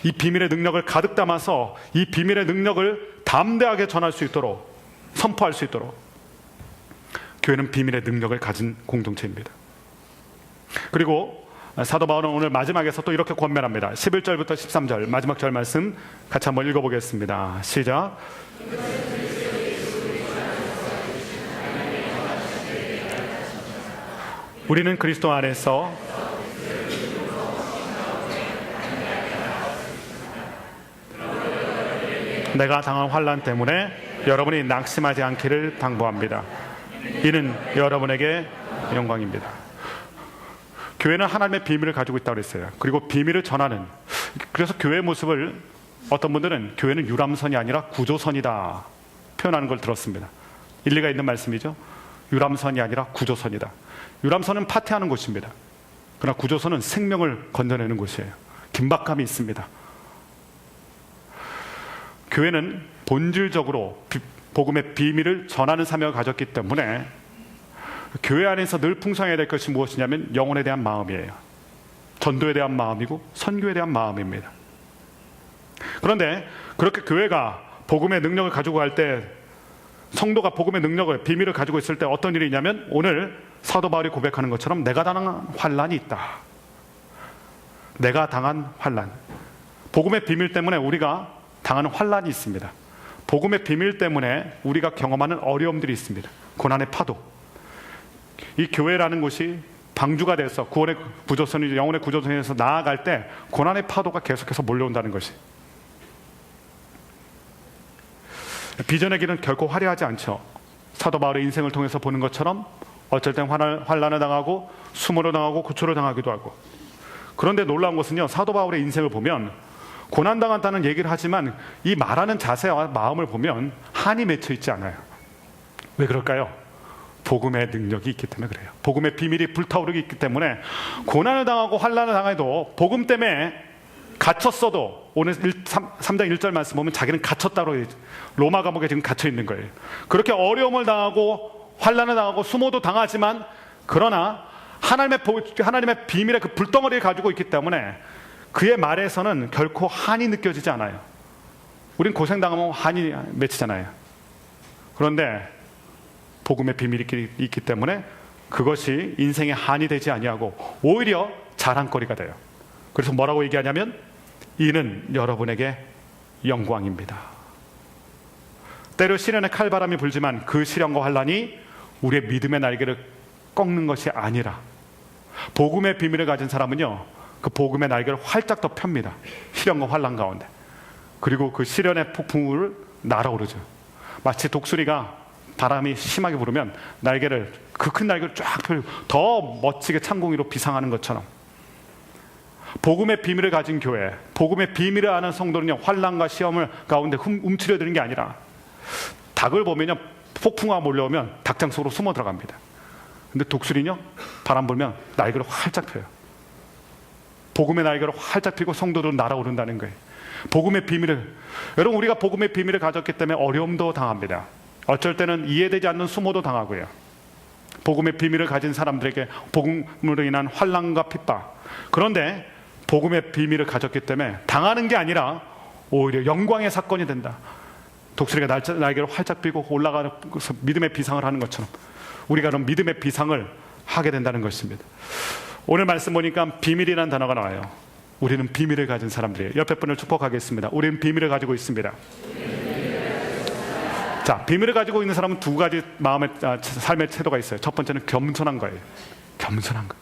이 비밀의 능력을 가득 담아서 이 비밀의 능력을 담대하게 전할 수 있도록 선포할 수 있도록 교회는 비밀의 능력을 가진 공동체입니다. 그리고 사도 바울은 오늘 마지막에서 또 이렇게 권면합니다. 11절부터 13절 마지막 절 말씀 같이 한번 읽어보겠습니다. 시작. 우리는 그리스도 안에서 내가 당한 환난 때문에 여러분이 낙심하지 않기를 당부합니다. 이는 여러분에게 영광입니다. 교회는 하나님의 비밀을 가지고 있다고 그랬어요. 그리고 비밀을 전하는, 그래서 교회의 모습을 어떤 분들은 교회는 유람선이 아니라 구조선이다 표현하는 걸 들었습니다. 일리가 있는 말씀이죠. 유람선이 아니라 구조선이다. 유람선은 파티하는 곳입니다. 그러나 구조선은 생명을 건져내는 곳이에요. 긴박감이 있습니다. 교회는 본질적으로 복음의 비밀을 전하는 사명을 가졌기 때문에 교회 안에서 늘 풍성해야 될 것이 무엇이냐면 영혼에 대한 마음이에요. 전도에 대한 마음이고 선교에 대한 마음입니다. 그런데 그렇게 교회가 복음의 능력을 가지고 갈 때, 성도가 복음의 능력을, 비밀을 가지고 있을 때 어떤 일이 있냐면, 오늘 사도 바울이 고백하는 것처럼 내가 당한 환난이 있다. 내가 당한 환난. 복음의 비밀 때문에 우리가 당하는 환난이 있습니다. 복음의 비밀 때문에 우리가 경험하는 어려움들이 있습니다. 고난의 파도. 이 교회라는 곳이 방주가 돼서 구원의 구조선이, 영혼의 구조선에서 나아갈 때 고난의 파도가 계속해서 몰려온다는 것이. 비전의 길은 결코 화려하지 않죠. 사도 바울의 인생을 통해서 보는 것처럼 어쩔 땐 환난을 당하고 수모를 당하고 고초를 당하기도 하고. 그런데 놀라운 것은요, 사도 바울의 인생을 보면 고난당한다는 얘기를 하지만 이 말하는 자세와 마음을 보면 한이 맺혀 있지 않아요. 왜 그럴까요? 복음의 능력이 있기 때문에 그래요. 복음의 비밀이 불타오르기 있기 때문에 고난을 당하고 환난을 당해도 복음 때문에 갇혔어도, 오늘 3장 1절 말씀 보면 자기는 갇혔다고, 로마 감옥에 지금 갇혀 있는 거예요. 그렇게 어려움을 당하고 환난을 당하고 수모도 당하지만, 그러나 하나님의 비밀의 그 불덩어리를 가지고 있기 때문에 그의 말에서는 결코 한이 느껴지지 않아요. 우린 고생당하면 한이 맺히잖아요. 그런데 복음의 비밀이 있기 때문에 그것이 인생의 한이 되지 아니하고 오히려 자랑거리가 돼요. 그래서 뭐라고 얘기하냐면, 이는 여러분에게 영광입니다. 때로 시련의 칼바람이 불지만 그 시련과 환난이 우리의 믿음의 날개를 꺾는 것이 아니라, 복음의 비밀을 가진 사람은요, 그 복음의 날개를 활짝 더 펴니다. 시련과 환난 가운데. 그리고 그 시련의 폭풍우를 날아오르죠. 마치 독수리가 바람이 심하게 불으면 날개를, 그 큰 날개를 쫙 펴고 더 멋지게 창공위로 비상하는 것처럼, 복음의 비밀을 가진 교회, 복음의 비밀을 아는 성도는요, 환난과 시험을 가운데 움츠려드는 게 아니라, 닭을 보면요, 폭풍우가 몰려오면 닭장 속으로 숨어 들어갑니다. 근데 독수리는요, 바람 불면 날개를 활짝 펴요. 복음의 날개를 활짝 펴고 성도들은 날아오른다는 거예요. 복음의 비밀을, 여러분, 우리가 복음의 비밀을 가졌기 때문에 어려움도 당합니다. 어쩔 때는 이해되지 않는 수모도 당하고요. 복음의 비밀을 가진 사람들에게 복음으로 인한 환난과 핍박. 그런데 복음의 비밀을 가졌기 때문에 당하는 게 아니라 오히려 영광의 사건이 된다. 독수리가 날개를 활짝 펴고 올라가서 믿음의 비상을 하는 것처럼 우리가 그런 믿음의 비상을 하게 된다는 것입니다. 오늘 말씀 보니까 비밀이라는 단어가 나와요. 우리는 비밀을 가진 사람들이에요. 옆에 분을 축복하겠습니다. 우리는 비밀을 가지고 있습니다. 자, 비밀을 가지고 있는 사람은 두 가지 삶의 태도가 있어요. 첫 번째는 겸손한 거예요. 겸손한 거.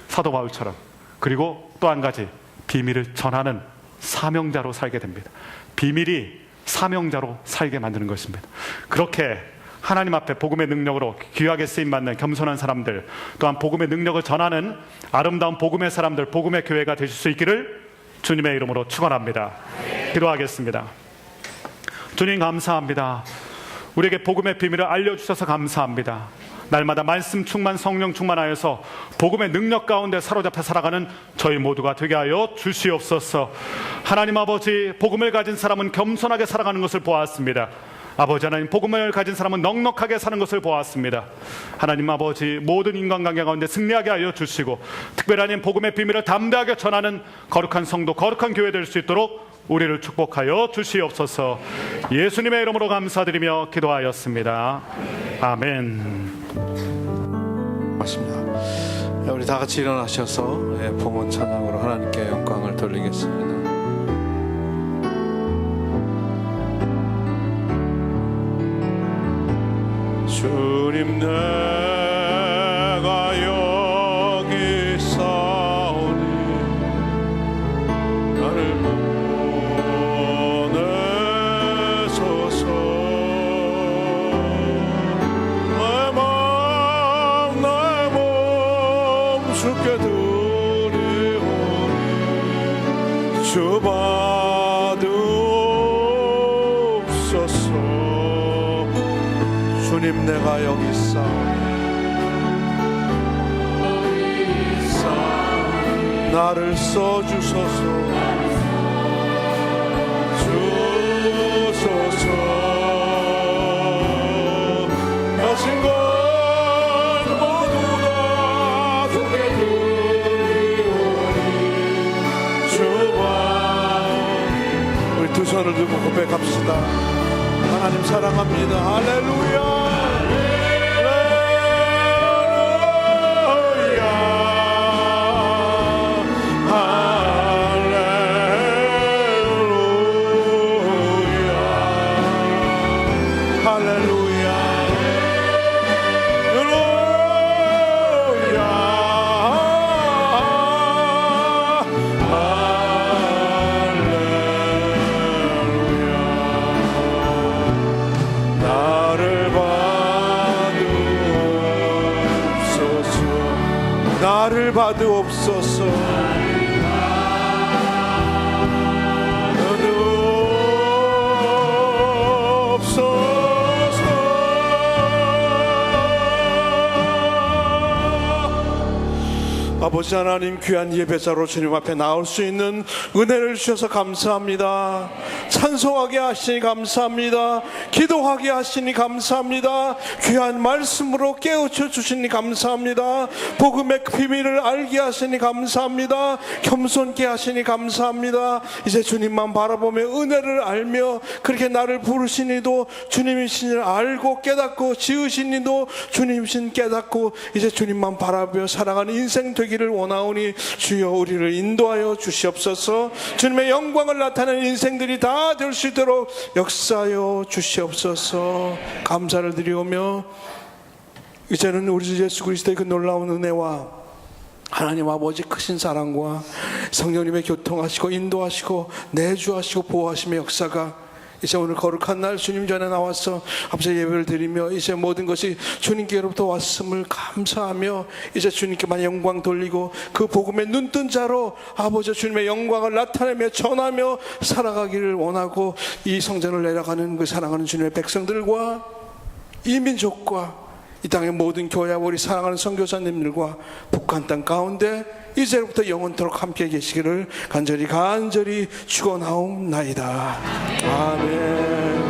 사도 바울처럼. 그리고 또 한 가지, 비밀을 전하는 사명자로 살게 됩니다. 비밀이 사명자로 살게 만드는 것입니다. 그렇게 하나님 앞에 복음의 능력으로 귀하게 쓰임받는 겸손한 사람들, 또한 복음의 능력을 전하는 아름다운 복음의 사람들, 복음의 교회가 되실 수 있기를 주님의 이름으로 축원합니다. 기도하겠습니다. 주님, 감사합니다. 우리에게 복음의 비밀을 알려주셔서 감사합니다. 날마다 말씀 충만, 성령 충만하여서 복음의 능력 가운데 사로잡혀 살아가는 저희 모두가 되게 하여 주시옵소서. 하나님 아버지, 복음을 가진 사람은 겸손하게 살아가는 것을 보았습니다. 아버지 하나님, 복음을 가진 사람은 넉넉하게 사는 것을 보았습니다. 하나님 아버지, 모든 인간관계 가운데 승리하게 하여 주시고, 특별히 하나님 복음의 비밀을 담대하게 전하는 거룩한 성도, 거룩한 교회 될 수 있도록 우리를 축복하여 주시옵소서. 예수님의 이름으로 감사드리며 기도하였습니다. 아멘. 맞습니다. 우리 다 같이 일어나셔서 봉헌 찬양으로 하나님께 영광을 돌리겠습니다. 주님, 내가 여기 있사오니 나를 보내소서. 내 마음 내 몸 주께 드리오니 주 받으옵소서. 주님, 내가 여기 있사오니 나를 써주소서. 주소서. 가진 것 모두 다 주께 드리오니 주 고백합시다. 하나님 사랑합니다. 할렐루야. 나를 받으옵소서. 아버지 하나님, 귀한 예배자로 주님 앞에 나올 수 있는 은혜를 주셔서 감사합니다. 찬송하게 하시니 감사합니다. 기도하게 하시니 감사합니다. 귀한 말씀으로 깨우쳐 주시니 감사합니다. 복음의 비밀을 알게 하시니 감사합니다. 겸손케 하시니 감사합니다. 이제 주님만 바라보며 은혜를 알며 그렇게 나를 부르시니도 주님이신 줄 알고 깨닫고 지으시니도 주님이신 깨닫고 이제 주님만 바라보며 살아가는 인생 되기를 원하오니 주여 우리를 인도하여 주시옵소서. 주님의 영광을 나타내는 인생들이 다 될 수 있도록 역사하여 주시옵소서. 감사를 드리오며 이제는 우리 주 예수 그리스도의 그 놀라운 은혜와 하나님 아버지 크신 사랑과 성령님의 교통하시고 인도하시고 내주하시고 보호하심의 역사가 이제 오늘 거룩한 날 주님 전에 나와서 아버지 예배를 드리며 이제 모든 것이 주님께로부터 왔음을 감사하며 이제 주님께만 영광 돌리고 그 복음의 눈뜬 자로 아버지 주님의 영광을 나타내며 전하며 살아가기를 원하고 이 성전을 내려가는 그 사랑하는 주님의 백성들과 이 민족과 이 땅의 모든 교회와 우리 사랑하는 선교사님들과 북한 땅 가운데 이제부터 영원토록 함께 계시기를 간절히 축원하옵나이다. 아멘.